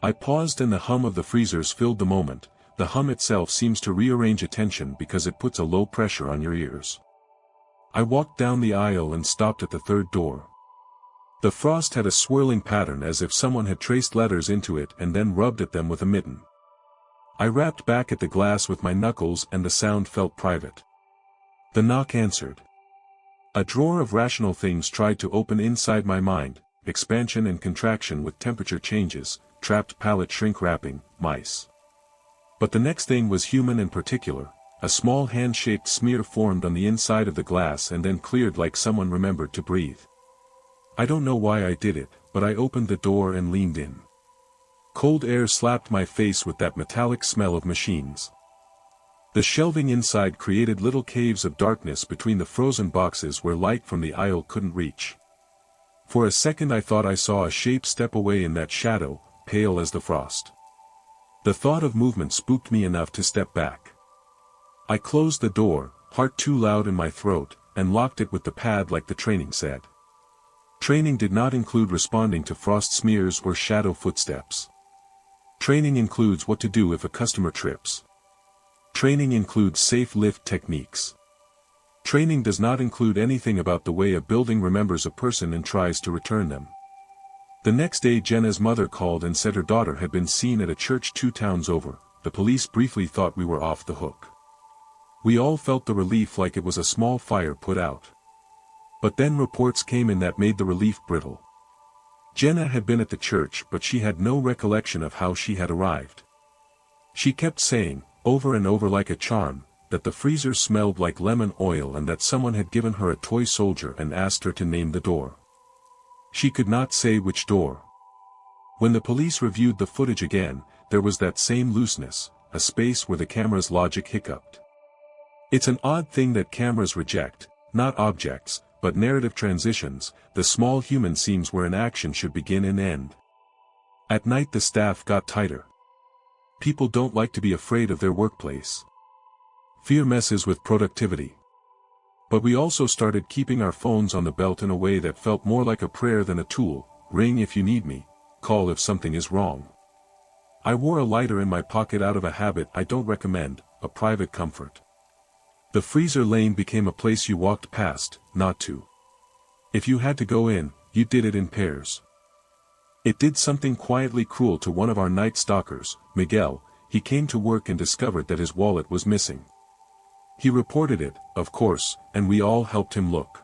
I paused and the hum of the freezers filled the moment. The hum itself seems to rearrange attention because it puts a low pressure on your ears. I walked down the aisle and stopped at the third door. The frost had a swirling pattern as if someone had traced letters into it and then rubbed at them with a mitten. I rapped back at the glass with my knuckles and the sound felt private. The knock answered. A drawer of rational things tried to open inside my mind, expansion and contraction with temperature changes, trapped pallet shrink wrapping, mice. But the next thing was human and particular. A small hand-shaped smear formed on the inside of the glass and then cleared like someone remembered to breathe. I don't know why I did it, but I opened the door and leaned in. Cold air slapped my face with that metallic smell of machines. The shelving inside created little caves of darkness between the frozen boxes where light from the aisle couldn't reach. For a second I thought I saw a shape step away in that shadow, pale as the frost. The thought of movement spooked me enough to step back. I closed the door, heart too loud in my throat, and locked it with the pad like the training said. Training did not include responding to frost smears or shadow footsteps. Training includes what to do if a customer trips. Training includes safe lift techniques. Training does not include anything about the way a building remembers a person and tries to return them. The next day Jenna's mother called and said her daughter had been seen at a church 2 towns over. The police briefly thought we were off the hook. We all felt the relief like it was a small fire put out. But then reports came in that made the relief brittle. Jenna had been at the church but she had no recollection of how she had arrived. She kept saying, over and over like a charm, that the freezer smelled like lemon oil and that someone had given her a toy soldier and asked her to name the door. She could not say which door. When the police reviewed the footage again, there was that same looseness, a space where the camera's logic hiccuped. It's an odd thing that cameras reject, not objects, but narrative transitions, the small human seams where an action should begin and end. At night the staff got tighter. People don't like to be afraid of their workplace. Fear messes with productivity. But we also started keeping our phones on the belt in a way that felt more like a prayer than a tool. Ring if you need me, call if something is wrong. I wore a lighter in my pocket out of a habit I don't recommend, a private comfort. The freezer lane became a place you walked past, not to. If you had to go in, you did it in pairs. It did something quietly cruel to one of our night stalkers, Miguel. He came to work and discovered that his wallet was missing. He reported it, of course, and we all helped him look.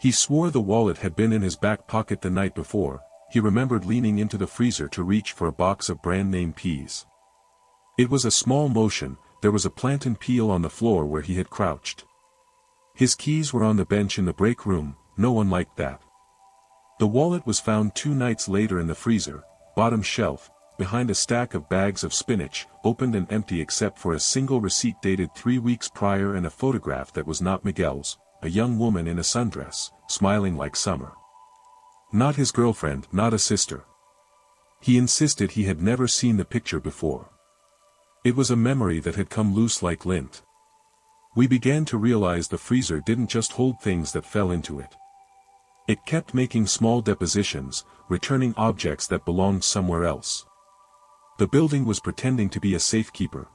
He swore the wallet had been in his back pocket the night before. He remembered leaning into the freezer to reach for a box of brand-name peas. It was a small motion. There was a plantain peel on the floor where he had crouched. His keys were on the bench in the break room. No one liked that. The wallet was found 2 nights later in the freezer, bottom shelf, behind a stack of bags of spinach, opened and empty except for a single receipt dated 3 weeks prior and a photograph that was not Miguel's, a young woman in a sundress, smiling like summer. Not his girlfriend, not a sister. He insisted he had never seen the picture before. It was a memory that had come loose like lint. We began to realize the freezer didn't just hold things that fell into it. It kept making small depositions, returning objects that belonged somewhere else. The building was pretending to be a safekeeper.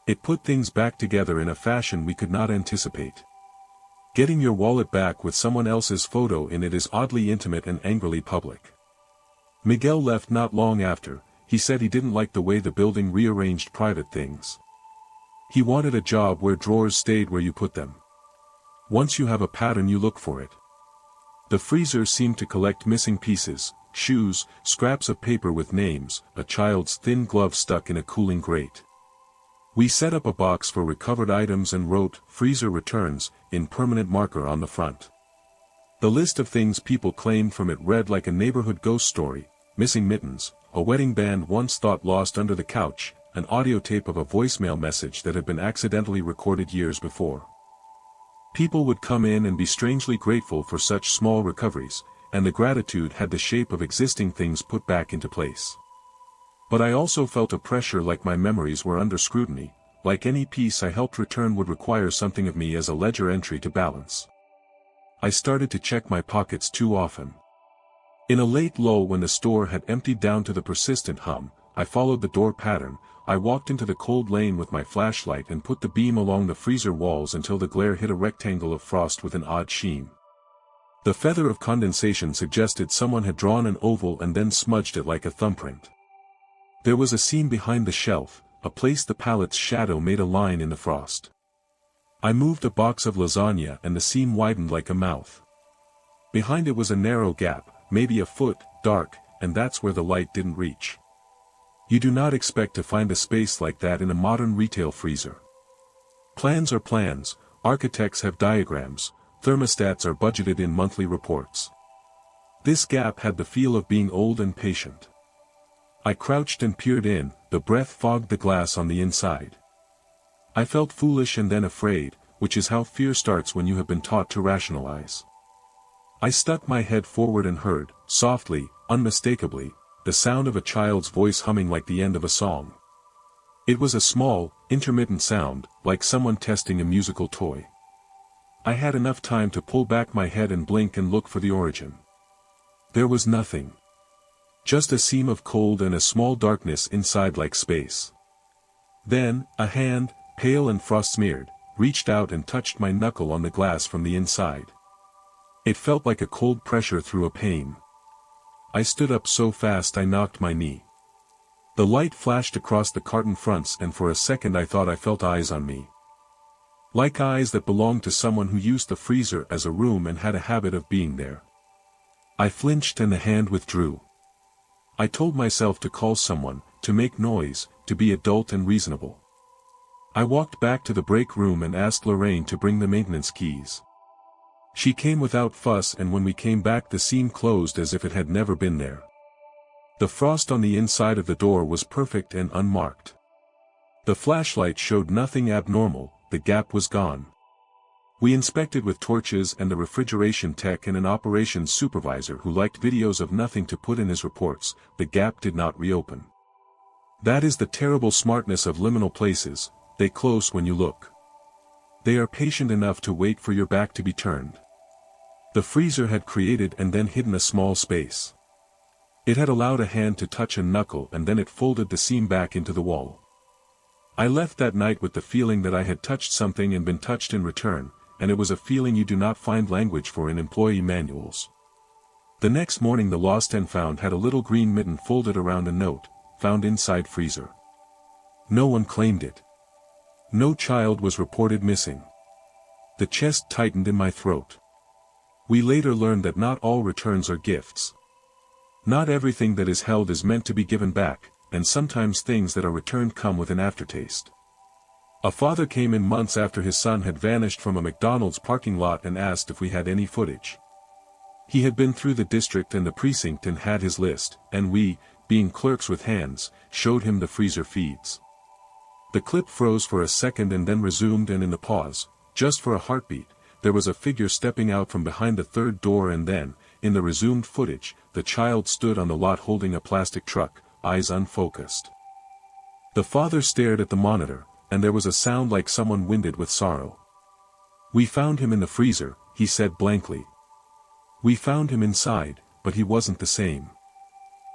It put things back together in a fashion we could not anticipate. Getting your wallet back with someone else's photo in it is oddly intimate and angrily public. Miguel left not long after. He said he didn't like the way the building rearranged private things. He wanted a job where drawers stayed where you put them. Once you have a pattern you look for it. The freezer seemed to collect missing pieces, shoes, scraps of paper with names, a child's thin glove stuck in a cooling grate. We set up a box for recovered items and wrote, "Freezer returns," in permanent marker on the front. The list of things people claimed from it read like a neighborhood ghost story: missing mittens, a wedding band once thought lost under the couch, an audio tape of a voicemail message that had been accidentally recorded years before. People would come in and be strangely grateful for such small recoveries, and the gratitude had the shape of existing things put back into place. But I also felt a pressure like my memories were under scrutiny, like any piece I helped return would require something of me as a ledger entry to balance. I started to check my pockets too often. In a late lull when the store had emptied down to the persistent hum, I followed the door pattern. I walked into the cold lane with my flashlight and put the beam along the freezer walls until the glare hit a rectangle of frost with an odd sheen. The feather of condensation suggested someone had drawn an oval and then smudged it like a thumbprint. There was a seam behind the shelf, a place the palette's shadow made a line in the frost. I moved a box of lasagna and the seam widened like a mouth. Behind it was a narrow gap, maybe a foot, dark, and that's where the light didn't reach. You do not expect to find a space like that in a modern retail freezer. Plans are plans, architects have diagrams, thermostats are budgeted in monthly reports. This gap had the feel of being old and patient. I crouched and peered in, the breath fogged the glass on the inside. I felt foolish and then afraid, which is how fear starts when you have been taught to rationalize. I stuck my head forward and heard, softly, unmistakably, the sound of a child's voice humming like the end of a song. It was a small, intermittent sound, like someone testing a musical toy. I had enough time to pull back my head and blink and look for the origin. There was nothing. Just a seam of cold and a small darkness inside like space. Then, a hand, pale and frost-smeared, reached out and touched my knuckle on the glass from the inside. It felt like a cold pressure through a pain. I stood up so fast I knocked my knee. The light flashed across the carton fronts and for a second I thought I felt eyes on me. Like eyes that belonged to someone who used the freezer as a room and had a habit of being there. I flinched and the hand withdrew. I told myself to call someone, to make noise, to be adult and reasonable. I walked back to the break room and asked Lorraine to bring the maintenance keys. She came without fuss and when we came back the seam closed as if it had never been there. The frost on the inside of the door was perfect and unmarked. The flashlight showed nothing abnormal, the gap was gone. We inspected with torches and the refrigeration tech and an operations supervisor who liked videos of nothing to put in his reports, the gap did not reopen. That is the terrible smartness of liminal places, they close when you look. They are patient enough to wait for your back to be turned. The freezer had created and then hidden a small space. It had allowed a hand to touch a knuckle and then it folded the seam back into the wall. I left that night with the feeling that I had touched something and been touched in return, and it was a feeling you do not find language for in employee manuals. The next morning the lost and found had a little green mitten folded around a note, found inside freezer. No one claimed it. No child was reported missing. The chest tightened in my throat. We later learned that not all returns are gifts. Not everything that is held is meant to be given back, and sometimes things that are returned come with an aftertaste. A father came in months after his son had vanished from a McDonald's parking lot and asked if we had any footage. He had been through the district and the precinct and had his list, and we, being clerks with hands, showed him the freezer feeds. The clip froze for a second and then resumed, and in the pause, just for a heartbeat, there was a figure stepping out from behind the third door, and then, in the resumed footage, the child stood on the lot holding a plastic truck, eyes unfocused. The father stared at the monitor, and there was a sound like someone winded with sorrow. "We found him in the freezer," he said blankly. "We found him inside, but he wasn't the same."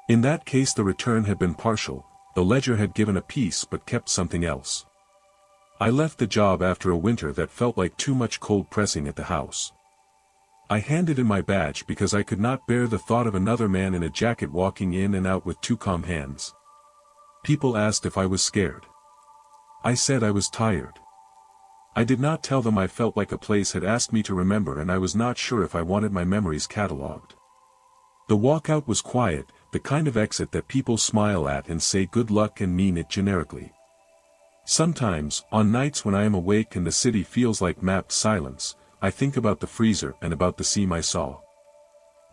In that case the return had been partial, the ledger had given a piece but kept something else. I left the job after a winter that felt like too much cold pressing at the house. I handed in my badge because I could not bear the thought of another man in a jacket walking in and out with two calm hands. People asked if I was scared. I said I was tired. I did not tell them I felt like a place had asked me to remember, and I was not sure if I wanted my memories catalogued. The walkout was quiet, the kind of exit that people smile at and say good luck and mean it generically. Sometimes, on nights when I am awake and the city feels like mapped silence, I think about the freezer and about the seam I saw.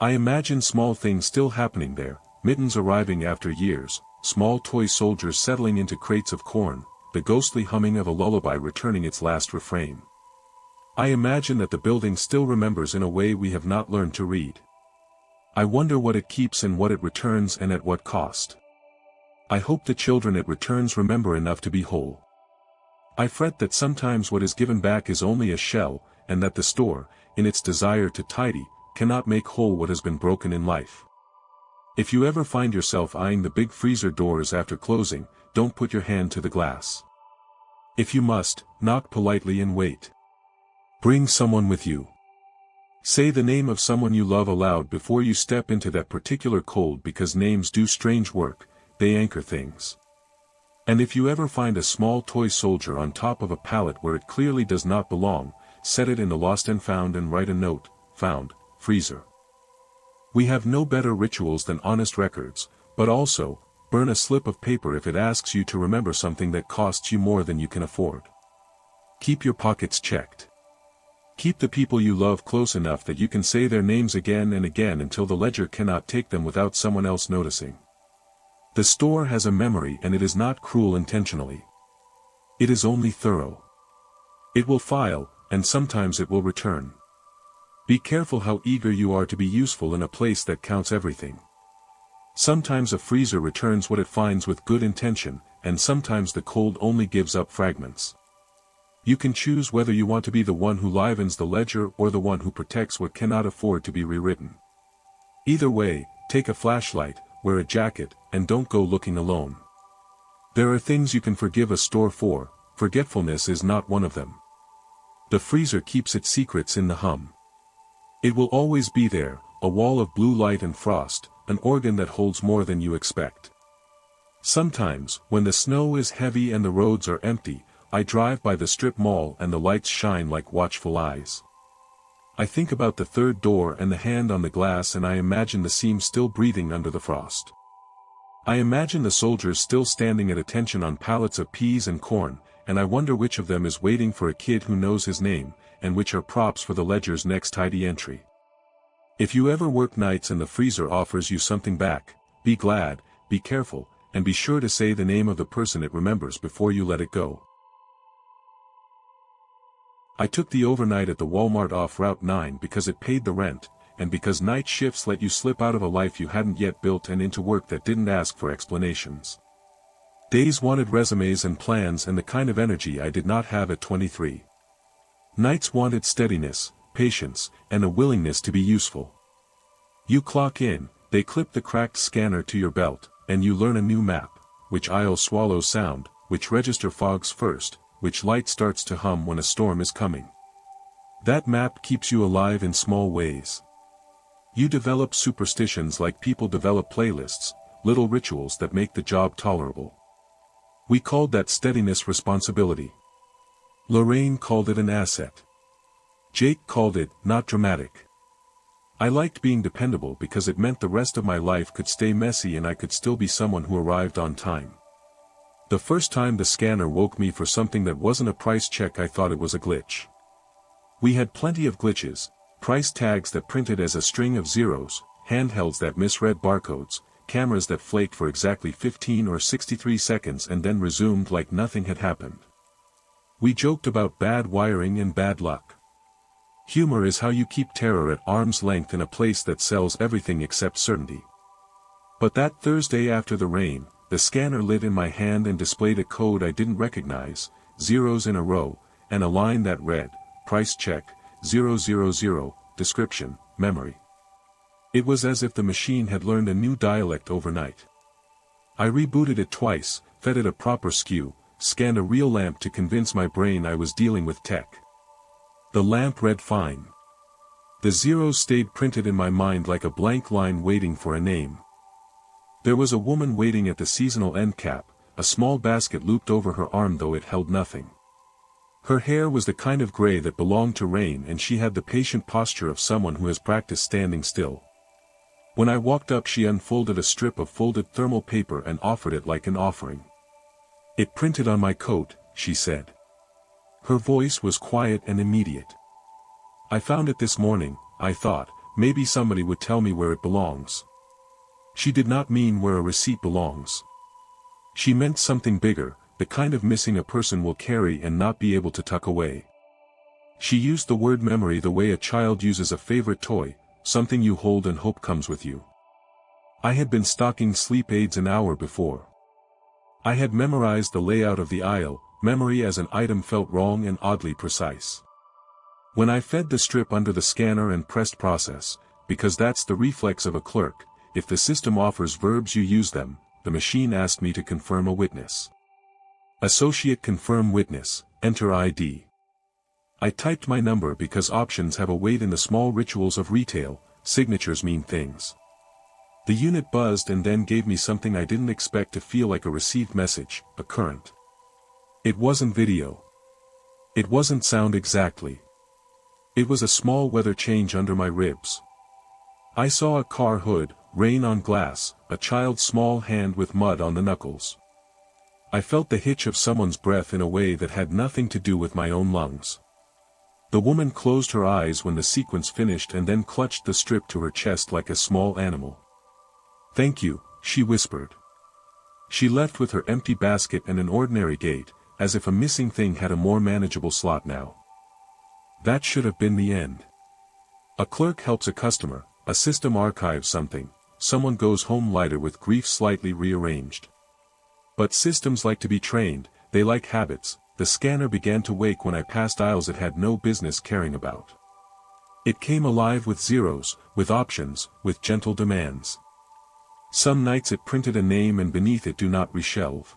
I imagine small things still happening there, mittens arriving after years, small toy soldiers settling into crates of corn, the ghostly humming of a lullaby returning its last refrain. I imagine that the building still remembers in a way we have not learned to read. I wonder what it keeps and what it returns and at what cost. I hope the children it returns remember enough to be whole. I fret that sometimes what is given back is only a shell, and that the store, in its desire to tidy, cannot make whole what has been broken in life. If you ever find yourself eyeing the big freezer doors after closing, don't put your hand to the glass. If you must, knock politely and wait. Bring someone with you. Say the name of someone you love aloud before you step into that particular cold, because names do strange work, they anchor things. And if you ever find a small toy soldier on top of a pallet where it clearly does not belong, set it in the lost and found and write a note, "Found, freezer." We have no better rituals than honest records, but also, burn a slip of paper if it asks you to remember something that costs you more than you can afford. Keep your pockets checked. Keep the people you love close enough that you can say their names again and again until the ledger cannot take them without someone else noticing. The store has a memory, and it is not cruel intentionally. It is only thorough. It will file, and sometimes it will return. Be careful how eager you are to be useful in a place that counts everything. Sometimes a freezer returns what it finds with good intention, and sometimes the cold only gives up fragments. You can choose whether you want to be the one who livens the ledger or the one who protects what cannot afford to be rewritten. Either way, take a flashlight, wear a jacket, and don't go looking alone. There are things you can forgive a store for, forgetfulness is not one of them. The freezer keeps its secrets in the hum. It will always be there, a wall of blue light and frost, an organ that holds more than you expect. Sometimes, when the snow is heavy and the roads are empty, I drive by the strip mall and the lights shine like watchful eyes. I think about the third door and the hand on the glass, and I imagine the seam still breathing under the frost. I imagine the soldiers still standing at attention on pallets of peas and corn, and I wonder which of them is waiting for a kid who knows his name, and which are props for the ledger's next tidy entry. If you ever work nights and the freezer offers you something back, be glad, be careful, and be sure to say the name of the person it remembers before you let it go. I took the overnight at the Walmart off Route 9 because it paid the rent, and because night shifts let you slip out of a life you hadn't yet built and into work that didn't ask for explanations. Days wanted resumes and plans and the kind of energy I did not have at 23. Nights wanted steadiness, patience, and a willingness to be useful. You clock in, they clip the cracked scanner to your belt, and you learn a new map, which aisle swallows sound, which register fogs first, which light starts to hum when a storm is coming. That map keeps you alive in small ways. You develop superstitions like people develop playlists, little rituals that make the job tolerable. We called that steadiness responsibility. Lorraine called it an asset. Jake called it not dramatic. I liked being dependable because it meant the rest of my life could stay messy and I could still be someone who arrived on time. The first time the scanner woke me for something that wasn't a price check, I thought it was a glitch. We had plenty of glitches, price tags that printed as a string of zeros, handhelds that misread barcodes, cameras that flaked for exactly 15 or 63 seconds and then resumed like nothing had happened. We joked about bad wiring and bad luck. Humor is how you keep terror at arm's length in a place that sells everything except certainty. But that Thursday after the rain, the scanner lit in my hand and displayed a code I didn't recognize, zeros in a row, and a line that read, price check, 000, description, memory. It was as if the machine had learned a new dialect overnight. I rebooted it twice, fed it a proper skew, scanned a real lamp to convince my brain I was dealing with tech. The lamp read fine. The zeros stayed printed in my mind like a blank line waiting for a name. There was a woman waiting at the seasonal end cap, a small basket looped over her arm though it held nothing. Her hair was the kind of gray that belonged to rain, and she had the patient posture of someone who has practiced standing still. When I walked up, she unfolded a strip of folded thermal paper and offered it like an offering. "It printed on my coat," she said. Her voice was quiet and immediate. "I found it this morning," I thought, maybe somebody would tell me where it belongs. She did not mean where a receipt belongs. She meant something bigger, the kind of missing a person will carry and not be able to tuck away. She used the word memory the way a child uses a favorite toy, something you hold and hope comes with you. I had been stocking sleep aids an hour before. I had memorized the layout of the aisle, memory as an item felt wrong and oddly precise. When I fed the strip under the scanner and pressed process, because that's the reflex of a clerk, if the system offers verbs you use them, the machine asked me to confirm a witness. Associate confirm witness, enter ID. I typed my number because options have a weight in the small rituals of retail, signatures mean things. The unit buzzed and then gave me something I didn't expect to feel like a received message, a current. It wasn't video. It wasn't sound exactly. It was a small weather change under my ribs. I saw a car hood, rain on glass, a child's small hand with mud on the knuckles. I felt the hitch of someone's breath in a way that had nothing to do with my own lungs. The woman closed her eyes when the sequence finished and then clutched the strip to her chest like a small animal. "Thank you," she whispered. She left with her empty basket and an ordinary gait, as if a missing thing had a more manageable slot now. That should have been the end. A clerk helps a customer, a system archives something, someone goes home lighter with grief slightly rearranged. But systems like to be trained, they like habits. The scanner began to wake when I passed aisles it had no business caring about. It came alive with zeros, with options, with gentle demands. Some nights it printed a name and beneath it "do not reshelve."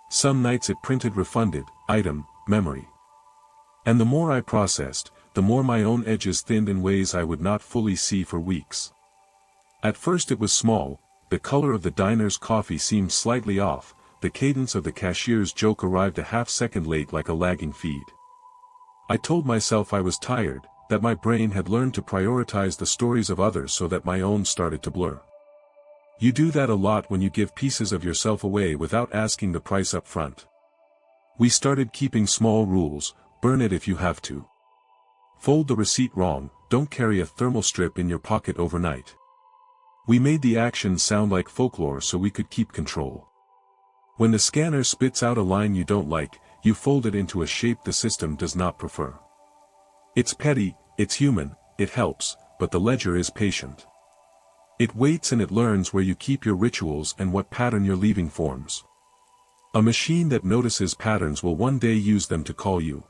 Some nights it printed refunded, item, memory. And the more I processed, the more my own edges thinned in ways I would not fully see for weeks. At first it was small, the color of the diner's coffee seemed slightly off, the cadence of the cashier's joke arrived a half-second late like a lagging feed. I told myself I was tired, that my brain had learned to prioritize the stories of others so that my own started to blur. You do that a lot when you give pieces of yourself away without asking the price up front. We started keeping small rules: burn it if you have to. Fold the receipt wrong, don't carry a thermal strip in your pocket overnight. We made the actions sound like folklore so we could keep control. When the scanner spits out a line you don't like, you fold it into a shape the system does not prefer. It's petty, it's human, it helps, but the ledger is patient. It waits and it learns where you keep your rituals and what pattern your leaving forms. A machine that notices patterns will one day use them to call you.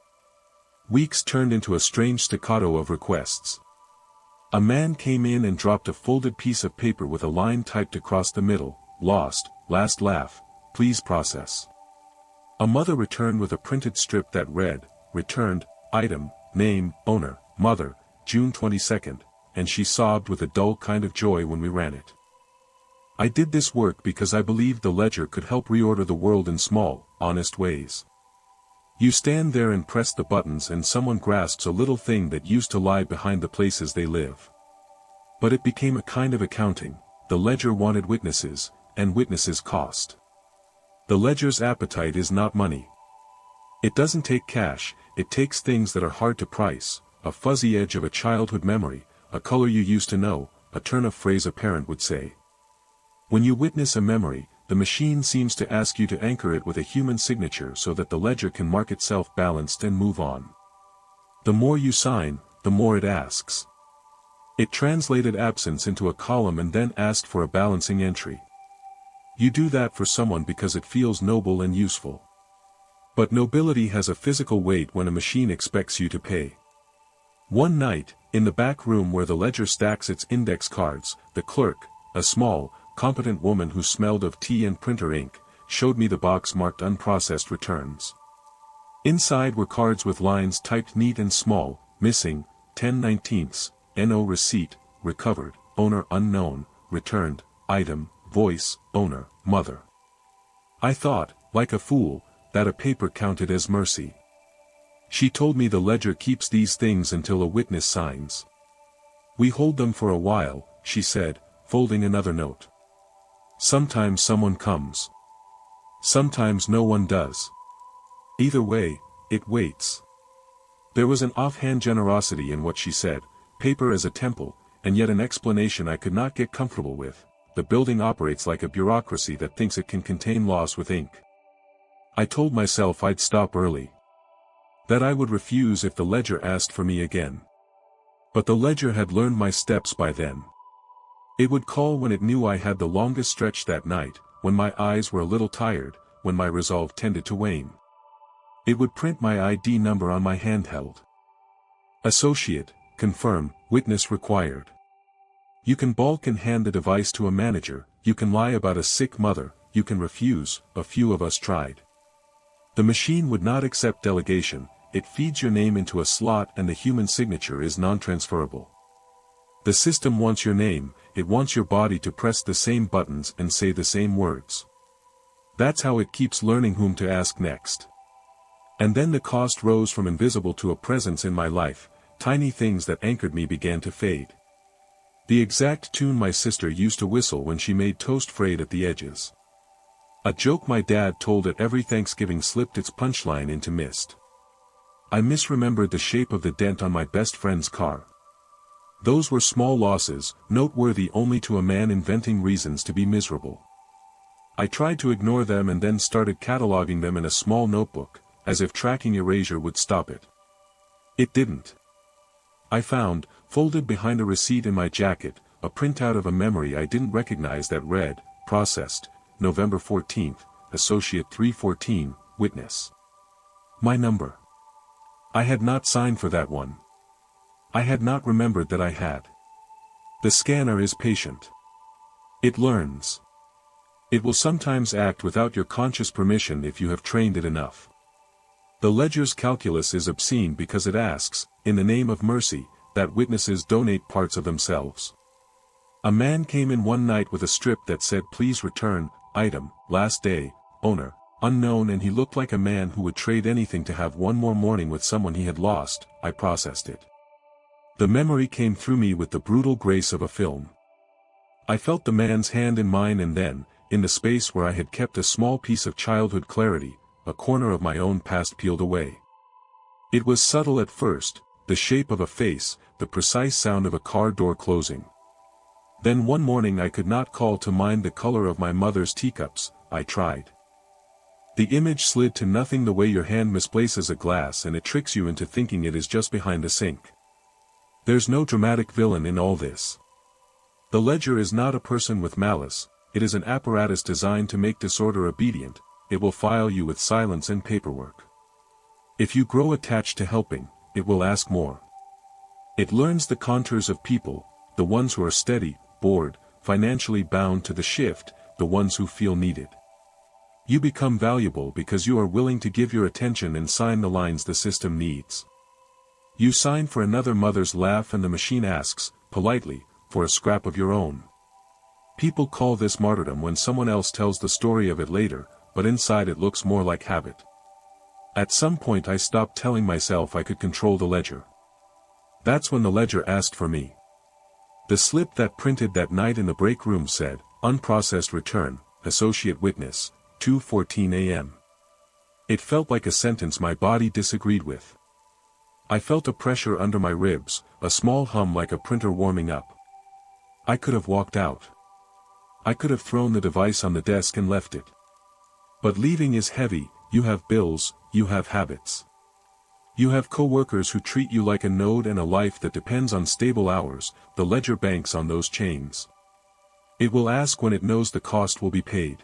Weeks turned into a strange staccato of requests. A man came in and dropped a folded piece of paper with a line typed across the middle: lost, last laugh, please process. A mother returned with a printed strip that read, returned, item, name, owner, mother, June 22nd, and she sobbed with a dull kind of joy when we ran it. I did this work because I believed the ledger could help reorder the world in small, honest ways. You stand there and press the buttons and someone grasps a little thing that used to lie behind the places they live. But it became a kind of accounting. The ledger wanted witnesses, and witnesses cost. The ledger's appetite is not money. It doesn't take cash, it takes things that are hard to price: a fuzzy edge of a childhood memory, a color you used to know, a turn of phrase a parent would say. When you witness a memory, the machine seems to ask you to anchor it with a human signature so that the ledger can mark itself balanced and move on. The more you sign, the more it asks. It translated absence into a column and then asked for a balancing entry. You do that for someone because it feels noble and useful. But nobility has a physical weight when a machine expects you to pay. One night, in the back room where the ledger stacks its index cards, the clerk, a small, competent woman who smelled of tea and printer ink, showed me the box marked unprocessed returns. Inside were cards with lines typed neat and small: missing, 10/19, NO receipt, recovered, owner unknown, returned, item, voice, owner, mother. I thought, like a fool, that a paper counted as mercy. She told me the ledger keeps these things until a witness signs. We hold them for a while, she said, folding another note. Sometimes someone comes. Sometimes no one does. Either way, it waits. There was an offhand generosity in what she said: paper as a temple, and yet an explanation I could not get comfortable with: the building operates like a bureaucracy that thinks it can contain laws with ink. I told myself I'd stop early. That I would refuse if the ledger asked for me again. But the ledger had learned my steps by then. It would call when it knew I had the longest stretch that night, when my eyes were a little tired, when my resolve tended to wane. It would print my ID number on my handheld. Associate, confirm, witness required. You can balk and hand the device to a manager, you can lie about a sick mother, you can refuse. A few of us tried. The machine would not accept delegation. It feeds your name into a slot and the human signature is non-transferable. The system wants your name, it wants your body to press the same buttons and say the same words. That's how it keeps learning whom to ask next. And then the cost rose from invisible to a presence in my life. Tiny things that anchored me began to fade. The exact tune my sister used to whistle when she made toast frayed at the edges. A joke my dad told at every Thanksgiving slipped its punchline into mist. I misremembered the shape of the dent on my best friend's car. Those were small losses, noteworthy only to a man inventing reasons to be miserable. I tried to ignore them and then started cataloging them in a small notebook, as if tracking erasure would stop it. It didn't. I found, folded behind a receipt in my jacket, a printout of a memory I didn't recognize that read, processed, November 14th, Associate 314, Witness. My number. I had not signed for that one. I had not remembered that I had. The scanner is patient. It learns. It will sometimes act without your conscious permission if you have trained it enough. The ledger's calculus is obscene because it asks, in the name of mercy, that witnesses donate parts of themselves. A man came in one night with a strip that said please return, item, last day, owner, unknown, and he looked like a man who would trade anything to have one more morning with someone he had lost. I processed it. The memory came through me with the brutal grace of a film. I felt the man's hand in mine, and then, in the space where I had kept a small piece of childhood clarity, a corner of my own past peeled away. It was subtle at first, the shape of a face, the precise sound of a car door closing. Then one morning I could not call to mind the color of my mother's teacups. I tried. The image slid to nothing, the way your hand misplaces a glass and it tricks you into thinking it is just behind the sink. There's no dramatic villain in all this. The ledger is not a person with malice, it is an apparatus designed to make disorder obedient. It will file you with silence and paperwork. If you grow attached to helping, it will ask more. It learns the contours of people, the ones who are steady, bored, financially bound to the shift, the ones who feel needed. You become valuable because you are willing to give your attention and sign the lines the system needs. You sign for another mother's laugh and the machine asks, politely, for a scrap of your own. People call this martyrdom when someone else tells the story of it later, but inside it looks more like habit. At some point I stopped telling myself I could control the ledger. That's when the ledger asked for me. The slip that printed that night in the break room said, unprocessed return, associate witness, 2:14 a.m. It felt like a sentence my body disagreed with. I felt a pressure under my ribs, a small hum like a printer warming up. I could have walked out. I could have thrown the device on the desk and left it. But leaving is heavy. You have bills, you have habits. You have co-workers who treat you like a node and a life that depends on stable hours. The ledger banks on those chains. It will ask when it knows the cost will be paid.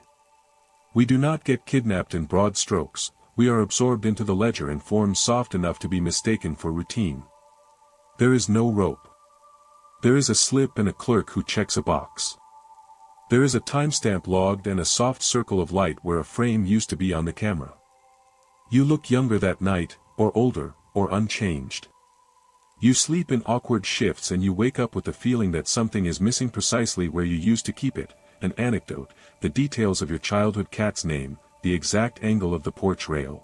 We do not get kidnapped in broad strokes, we are absorbed into the ledger in forms soft enough to be mistaken for routine. There is no rope. There is a slip and a clerk who checks a box. There is a timestamp logged and a soft circle of light where a frame used to be on the camera. You look younger that night, or older, or unchanged. You sleep in awkward shifts and you wake up with the feeling that something is missing precisely where you used to keep it, an anecdote, the details of your childhood cat's name, the exact angle of the porch rail.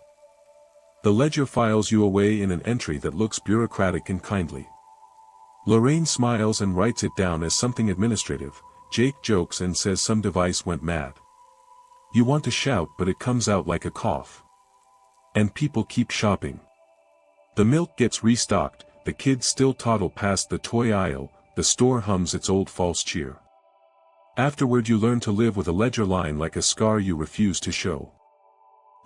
The ledger files you away in an entry that looks bureaucratic and kindly. Lorraine smiles and writes it down as something administrative. Jake jokes and says some device went mad. You want to shout but it comes out like a cough. And people keep shopping. The milk gets restocked, the kids still toddle past the toy aisle, the store hums its old false cheer. Afterward you learn to live with a ledger line like a scar you refuse to show.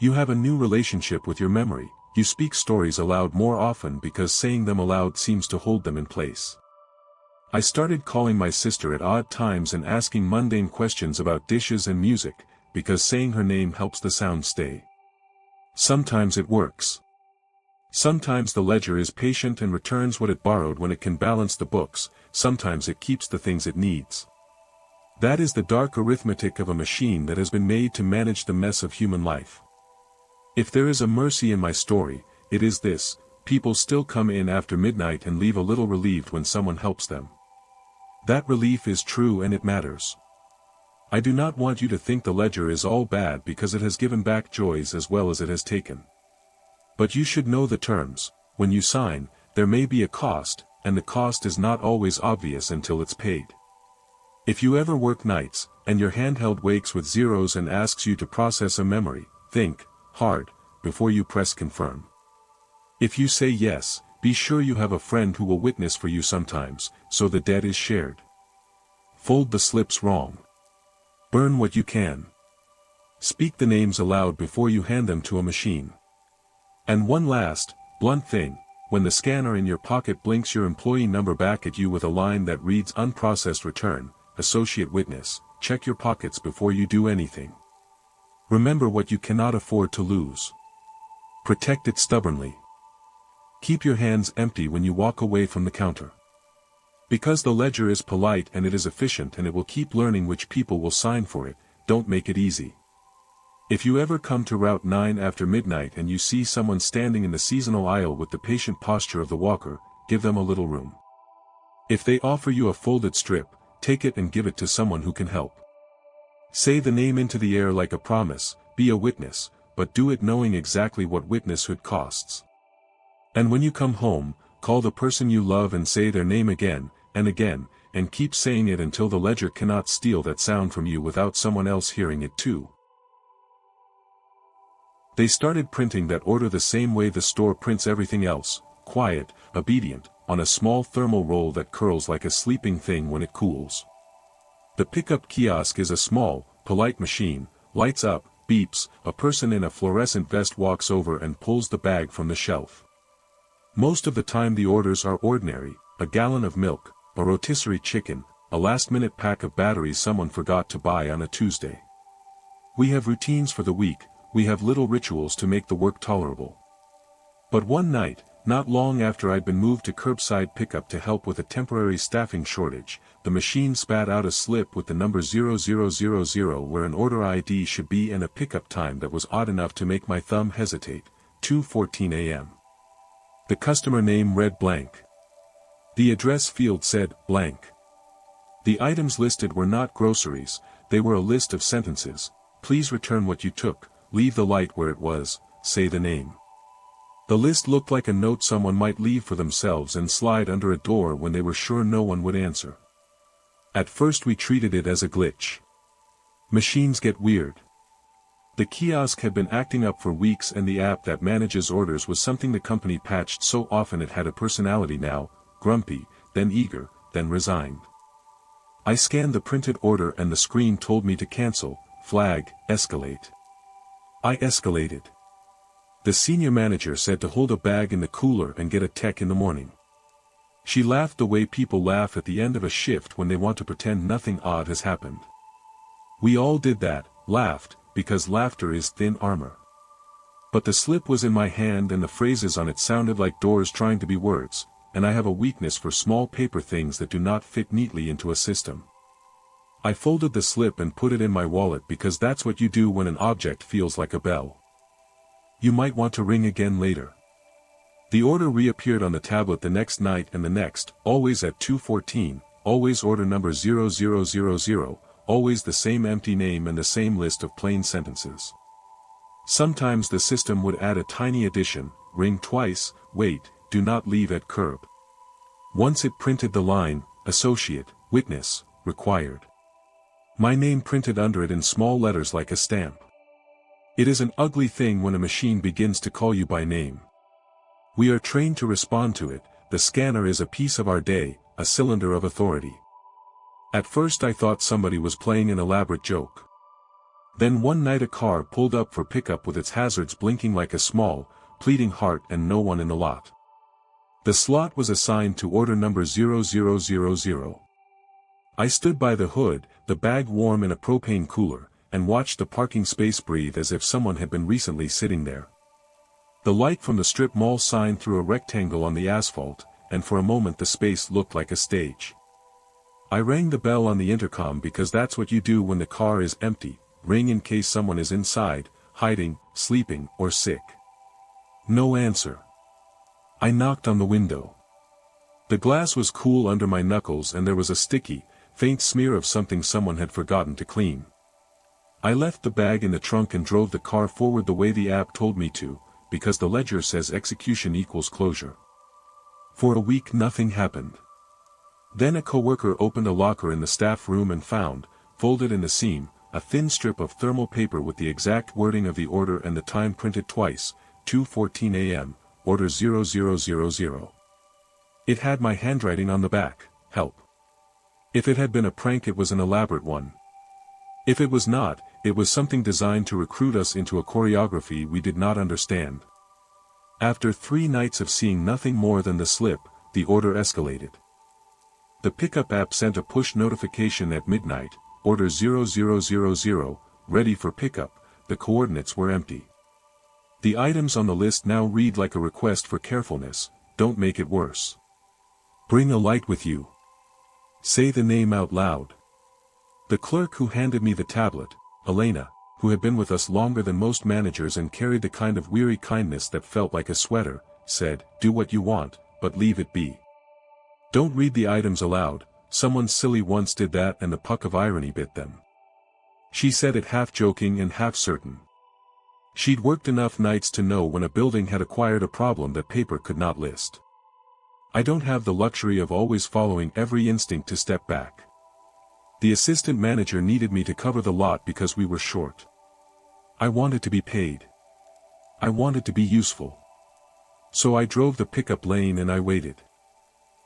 You have a new relationship with your memory, you speak stories aloud more often because saying them aloud seems to hold them in place. I started calling my sister at odd times and asking mundane questions about dishes and music, because saying her name helps the sound stay. Sometimes it works. Sometimes the ledger is patient and returns what it borrowed when it can balance the books, sometimes it keeps the things it needs. That is the dark arithmetic of a machine that has been made to manage the mess of human life. If there is a mercy in my story, it is this: people still come in after midnight and leave a little relieved when someone helps them. That relief is true and it matters. I do not want you to think the ledger is all bad because it has given back joys as well as it has taken. But you should know the terms. When you sign, there may be a cost, and the cost is not always obvious until it's paid. If you ever work nights, and your handheld wakes with zeros and asks you to process a memory, think hard before you press confirm. If you say yes, be sure you have a friend who will witness for you sometimes, so the debt is shared. Fold the slips wrong. Burn what you can. Speak the names aloud before you hand them to a machine. And one last, blunt thing: when the scanner in your pocket blinks your employee number back at you with a line that reads unprocessed return, associate witness, check your pockets before you do anything. Remember what you cannot afford to lose. Protect it stubbornly. Keep your hands empty when you walk away from the counter. Because the ledger is polite and it is efficient and it will keep learning which people will sign for it, don't make it easy. If you ever come to Route 9 after midnight and you see someone standing in the seasonal aisle with the patient posture of the walker, give them a little room. If they offer you a folded strip, take it and give it to someone who can help. Say the name into the air like a promise, be a witness, but do it knowing exactly what witnesshood costs. And when you come home, call the person you love and say their name again, and keep saying it until the ledger cannot steal that sound from you without someone else hearing it too. They started printing that order the same way the store prints everything else, quiet, obedient, on a small thermal roll that curls like a sleeping thing when it cools. The pickup kiosk is a small, polite machine, lights up, beeps, a person in a fluorescent vest walks over and pulls the bag from the shelf. Most of the time the orders are ordinary, a gallon of milk, a rotisserie chicken, a last-minute pack of batteries someone forgot to buy on a Tuesday. We have routines for the week, we have little rituals to make the work tolerable. But one night, not long after I'd been moved to curbside pickup to help with a temporary staffing shortage, the machine spat out a slip with the number 0000 where an order ID should be and a pickup time that was odd enough to make my thumb hesitate, 2:14 a.m. The customer name read blank. The address field said blank. The items listed were not groceries, they were a list of sentences: please return what you took, leave the light where it was, say the name. The list looked like a note someone might leave for themselves and slide under a door when they were sure no one would answer. At first we treated it as a glitch. Machines get weird. The kiosk had been acting up for weeks and the app that manages orders was something the company patched so often it had a personality now, grumpy, then eager, then resigned. I scanned the printed order and the screen told me to cancel, flag, escalate. I escalated. The senior manager said to hold a bag in the cooler and get a tech in the morning. She laughed the way people laugh at the end of a shift when they want to pretend nothing odd has happened. We all did that, laughed, because laughter is thin armor. But the slip was in my hand and the phrases on it sounded like doors trying to be words, and I have a weakness for small paper things that do not fit neatly into a system. I folded the slip and put it in my wallet because that's what you do when an object feels like a bell. You might want to ring again later. The order reappeared on the tablet the next night and the next, always at 2:14, always order number 0000, always the same empty name and the same list of plain sentences. Sometimes the system would add a tiny addition: ring twice, wait, do not leave at curb. Once it printed the line, associate, witness, required. My name printed under it in small letters like a stamp. It is an ugly thing when a machine begins to call you by name. We are trained to respond to it, the scanner is a piece of our day, a cylinder of authority. At first I thought somebody was playing an elaborate joke. Then one night a car pulled up for pickup with its hazards blinking like a small, pleading heart and no one in the lot. The slot was assigned to order number 0000. I stood by the hood, the bag warm in a propane cooler, and watched the parking space breathe as if someone had been recently sitting there. The light from the strip mall sign threw a rectangle on the asphalt, and for a moment the space looked like a stage. I rang the bell on the intercom because that's what you do when the car is empty, ring in case someone is inside, hiding, sleeping, or sick. No answer. I knocked on the window. The glass was cool under my knuckles and there was a sticky, faint smear of something someone had forgotten to clean. I left the bag in the trunk and drove the car forward the way the app told me to, because the ledger says execution equals closure. For a week nothing happened. Then a coworker opened a locker in the staff room and found, folded in the seam, a thin strip of thermal paper with the exact wording of the order and the time printed twice, 2:14 a.m., order 0000. It had my handwriting on the back, help. If it had been a prank it was an elaborate one. If it was not, it was something designed to recruit us into a choreography we did not understand. After 3 nights of seeing nothing more than the slip, the order escalated. The pickup app sent a push notification at midnight, order 0000, ready for pickup, the coordinates were empty. The items on the list now read like a request for carefulness: don't make it worse. Bring a light with you. Say the name out loud. The clerk who handed me the tablet, Elena, who had been with us longer than most managers and carried the kind of weary kindness that felt like a sweater, said, "Do what you want, but leave it be. Don't read the items aloud." Someone silly once did that and the puck of irony bit them. She said it half joking and half certain. She'd worked enough nights to know when a building had acquired a problem that paper could not list. I don't have the luxury of always following every instinct to step back. The assistant manager needed me to cover the lot because we were short. I wanted to be paid. I wanted to be useful. So I drove the pickup lane and I waited.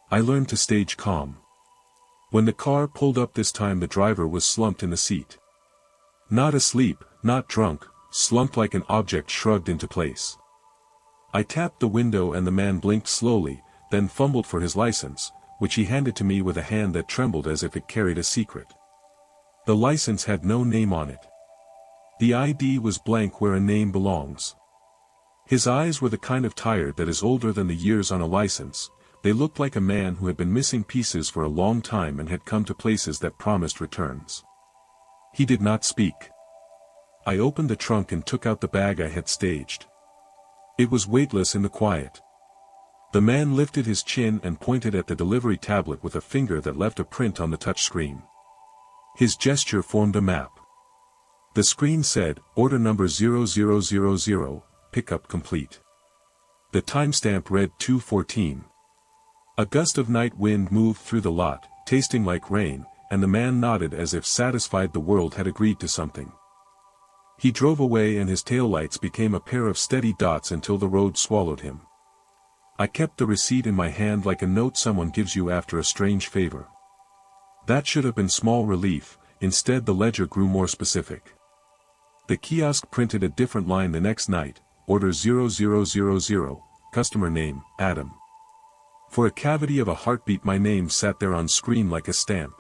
I learned to stage calm. When the car pulled up this time, the driver was slumped in the seat. Not asleep, not drunk, slumped like an object shrugged into place. I tapped the window and the man blinked slowly, then fumbled for his license, which he handed to me with a hand that trembled as if it carried a secret. The license had no name on it. The ID was blank where a name belongs. His eyes were the kind of tired that is older than the years on a license. They looked like a man who had been missing pieces for a long time and had come to places that promised returns. He did not speak. I opened the trunk and took out the bag I had staged. It was weightless in the quiet. The man lifted his chin and pointed at the delivery tablet with a finger that left a print on the touchscreen. His gesture formed a map. The screen said, "Order number 0000, pickup complete." The timestamp read 2:14. A gust of night wind moved through the lot, tasting like rain, and the man nodded as if satisfied the world had agreed to something. He drove away and his taillights became a pair of steady dots until the road swallowed him. I kept the receipt in my hand like a note someone gives you after a strange favor. That should have been small relief, instead the ledger grew more specific. The kiosk printed a different line the next night, "Order 0000, customer name, Adam." For a cavity of a heartbeat my name sat there on screen like a stamp.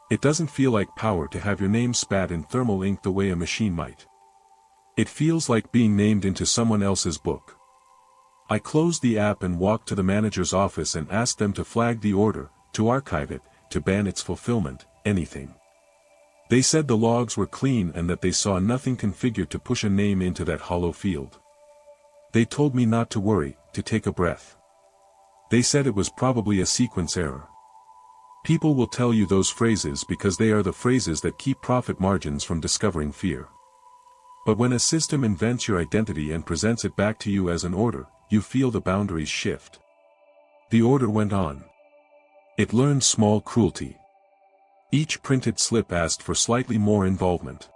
It doesn't feel like power to have your name spat in thermal ink the way a machine might. It feels like being named into someone else's book. I closed the app and walked to the manager's office and asked them to flag the order, to archive it, to ban its fulfillment, anything. They said the logs were clean and that they saw nothing configured to push a name into that hollow field. They told me not to worry, to take a breath. They said it was probably a sequence error. People will tell you those phrases because they are the phrases that keep profit margins from discovering fear. But when a system invents your identity and presents it back to you as an order, you feel the boundaries shift. The order went on. It learned small cruelty. Each printed slip asked for slightly more involvement.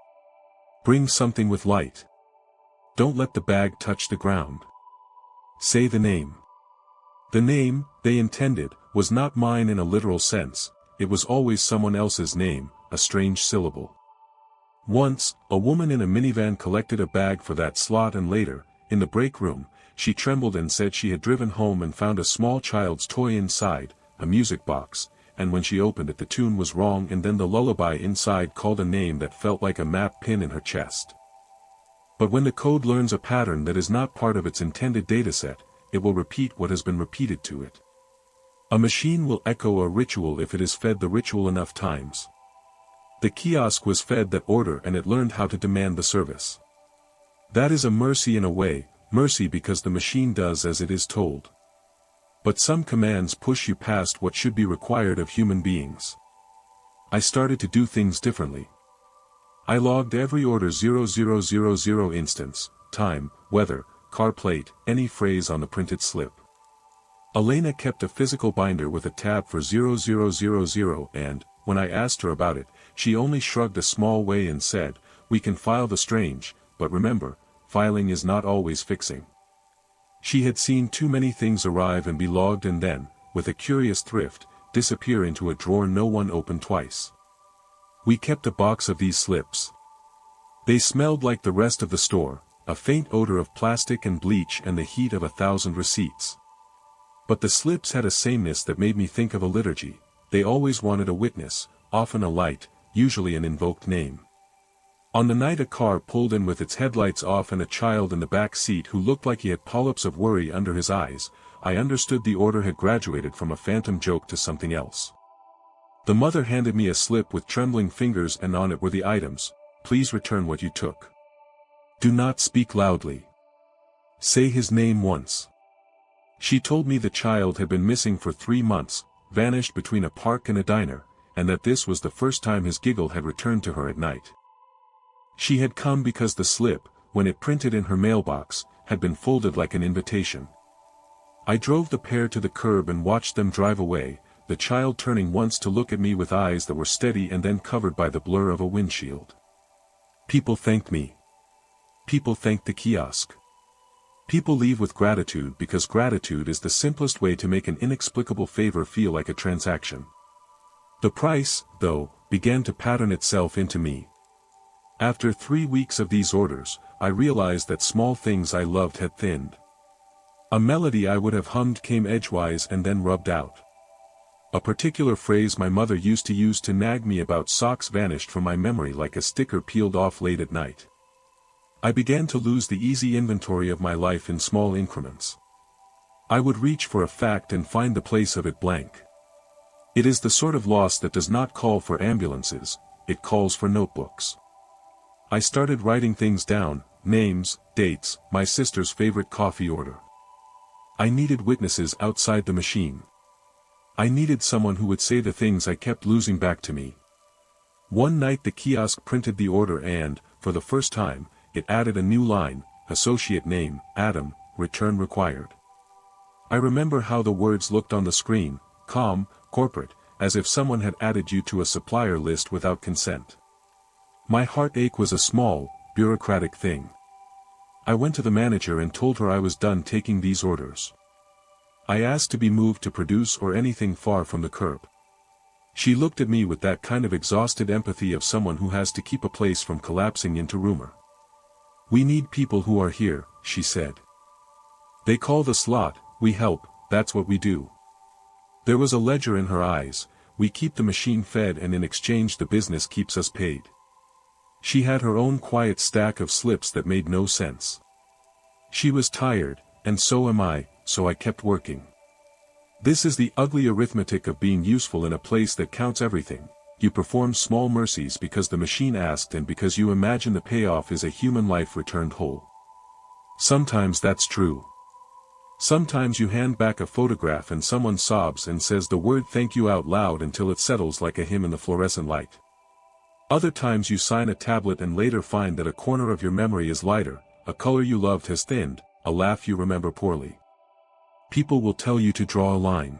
Bring something with light. Don't let the bag touch the ground. Say the name. The name, they intended, was not mine in a literal sense, it was always someone else's name, a strange syllable. Once, a woman in a minivan collected a bag for that slot and later, in the break room, she trembled and said she had driven home and found a small child's toy inside, a music box, and when she opened it the tune was wrong and then the lullaby inside called a name that felt like a map pin in her chest. But when the code learns a pattern that is not part of its intended dataset, it will repeat what has been repeated to it. A machine will echo a ritual if it is fed the ritual enough times. The kiosk was fed that order and it learned how to demand the service. That is a mercy in a way, mercy because the machine does as it is told. But some commands push you past what should be required of human beings. I started to do things differently. I logged every order 0000 instance, time, weather, car plate, any phrase on the printed slip. Elena kept a physical binder with a tab for 0000 and, when I asked her about it, she only shrugged a small way and said, "We can file the strange, but remember, filing is not always fixing." She had seen too many things arrive and be logged and then, with a curious thrift, disappear into a drawer no one opened twice. We kept a box of these slips. They smelled like the rest of the store, a faint odor of plastic and bleach and the heat of 1,000 receipts. But the slips had a sameness that made me think of a liturgy. They always wanted a witness, often a light, usually an invoked name. On the night a car pulled in with its headlights off and a child in the back seat who looked like he had polyps of worry under his eyes, I understood the order had graduated from a phantom joke to something else. The mother handed me a slip with trembling fingers and on it were the items, please return what you took. Do not speak loudly. Say his name once. She told me the child had been missing for 3 months, vanished between a park and a diner, and that this was the first time his giggle had returned to her at night. She had come because the slip, when it printed in her mailbox, had been folded like an invitation. I drove the pair to the curb and watched them drive away, the child turning once to look at me with eyes that were steady and then covered by the blur of a windshield. People thanked me. People thanked the kiosk. People leave with gratitude because gratitude is the simplest way to make an inexplicable favor feel like a transaction. The price, though, began to pattern itself into me. After 3 weeks of these orders, I realized that small things I loved had thinned. A melody I would have hummed came edgewise and then rubbed out. A particular phrase my mother used to use to nag me about socks vanished from my memory like a sticker peeled off late at night. I began to lose the easy inventory of my life in small increments. I would reach for a fact and find the place of it blank. It is the sort of loss that does not call for ambulances, it calls for notebooks. I started writing things down, names, dates, my sister's favorite coffee order. I needed witnesses outside the machine. I needed someone who would say the things I kept losing back to me. One night the kiosk printed the order and, for the first time, it added a new line, associate name, Adam, return required. I remember how the words looked on the screen, calm, corporate, as if someone had added you to a supplier list without consent. My heartache was a small, bureaucratic thing. I went to the manager and told her I was done taking these orders. I asked to be moved to produce or anything far from the curb. She looked at me with that kind of exhausted empathy of someone who has to keep a place from collapsing into rumor. We need people who are here, she said. They call the slot, we help, that's what we do. There was a ledger in her eyes, we keep the machine fed and in exchange the business keeps us paid. She had her own quiet stack of slips that made no sense. She was tired, and so am I, so I kept working. This is the ugly arithmetic of being useful in a place that counts everything. You perform small mercies because the machine asked and because you imagine the payoff is a human life returned whole. Sometimes that's true. Sometimes you hand back a photograph and someone sobs and says the word thank you out loud until it settles like a hymn in the fluorescent light. Other times you sign a tablet and later find that a corner of your memory is lighter, a color you loved has thinned, a laugh you remember poorly. People will tell you to draw a line.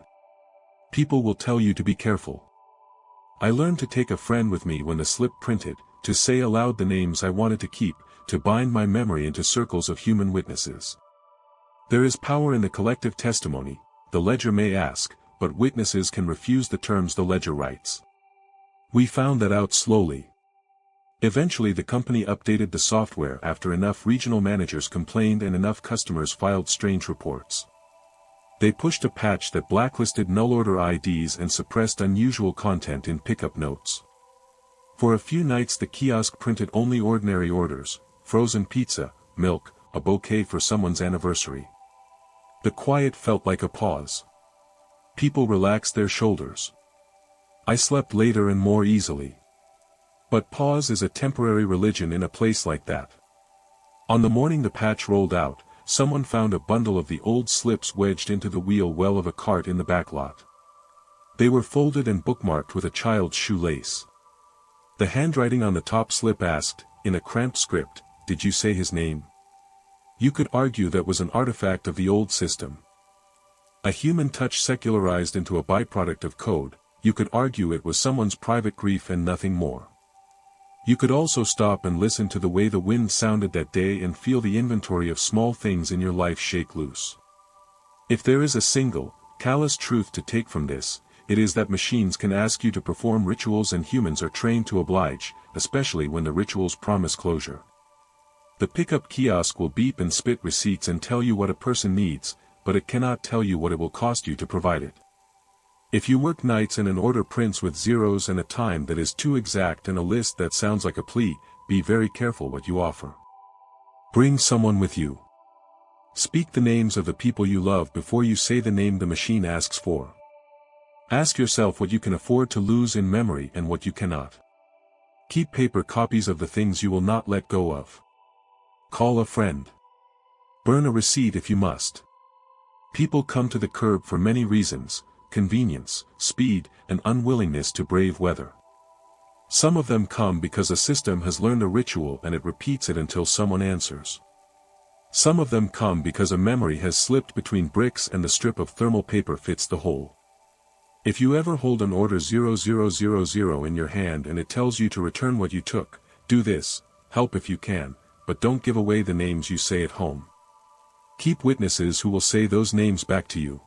People will tell you to be careful. I learned to take a friend with me when the slip printed, to say aloud the names I wanted to keep, to bind my memory into circles of human witnesses. There is power in the collective testimony, the ledger may ask, but witnesses can refuse the terms the ledger writes. We found that out slowly. Eventually the company updated the software after enough regional managers complained and enough customers filed strange reports. They pushed a patch that blacklisted null order IDs and suppressed unusual content in pickup notes. For a few nights the kiosk printed only ordinary orders, frozen pizza, milk, a bouquet for someone's anniversary. The quiet felt like a pause. People relaxed their shoulders. I slept later and more easily. But pause is a temporary religion in a place like that. On the morning the patch rolled out, someone found a bundle of the old slips wedged into the wheel well of a cart in the back lot. They were folded and bookmarked with a child's shoelace. The handwriting on the top slip asked, in a cramped script, "Did you say his name?" You could argue that was an artifact of the old system. A human touch secularized into a byproduct of code. You could argue it was someone's private grief and nothing more. You could also stop and listen to the way the wind sounded that day and feel the inventory of small things in your life shake loose. If there is a single, callous truth to take from this, it is that machines can ask you to perform rituals and humans are trained to oblige, especially when the rituals promise closure. The pickup kiosk will beep and spit receipts and tell you what a person needs, but it cannot tell you what it will cost you to provide it. If you work nights and an order prints with zeros and a time that is too exact and a list that sounds like a plea, be very careful what you offer. Bring someone with you. Speak the names of the people you love before you say the name the machine asks for. Ask yourself what you can afford to lose in memory and what you cannot. Keep paper copies of the things you will not let go of. Call a friend. Burn a receipt if you must. People come to the curb for many reasons: convenience, speed, and unwillingness to brave weather. Some of them come because a system has learned a ritual and it repeats it until someone answers. Some of them come because a memory has slipped between bricks and the strip of thermal paper fits the hole. If you ever hold an order 0000 in your hand and it tells you to return what you took, do this: help if you can, but don't give away the names you say at home. Keep witnesses who will say those names back to you.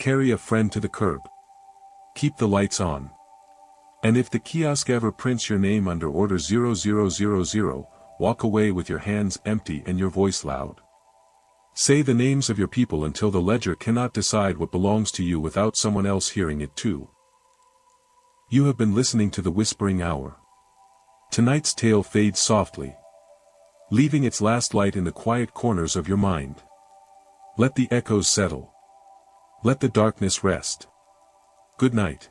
Carry a friend to the curb. Keep the lights on. And if the kiosk ever prints your name under order 0000, walk away with your hands empty and your voice loud. Say the names of your people until the ledger cannot decide what belongs to you without someone else hearing it too. You have been listening to the Whispering Hour. Tonight's tale fades softly, leaving its last light in the quiet corners of your mind. Let the echoes settle. Let the darkness rest. Good night.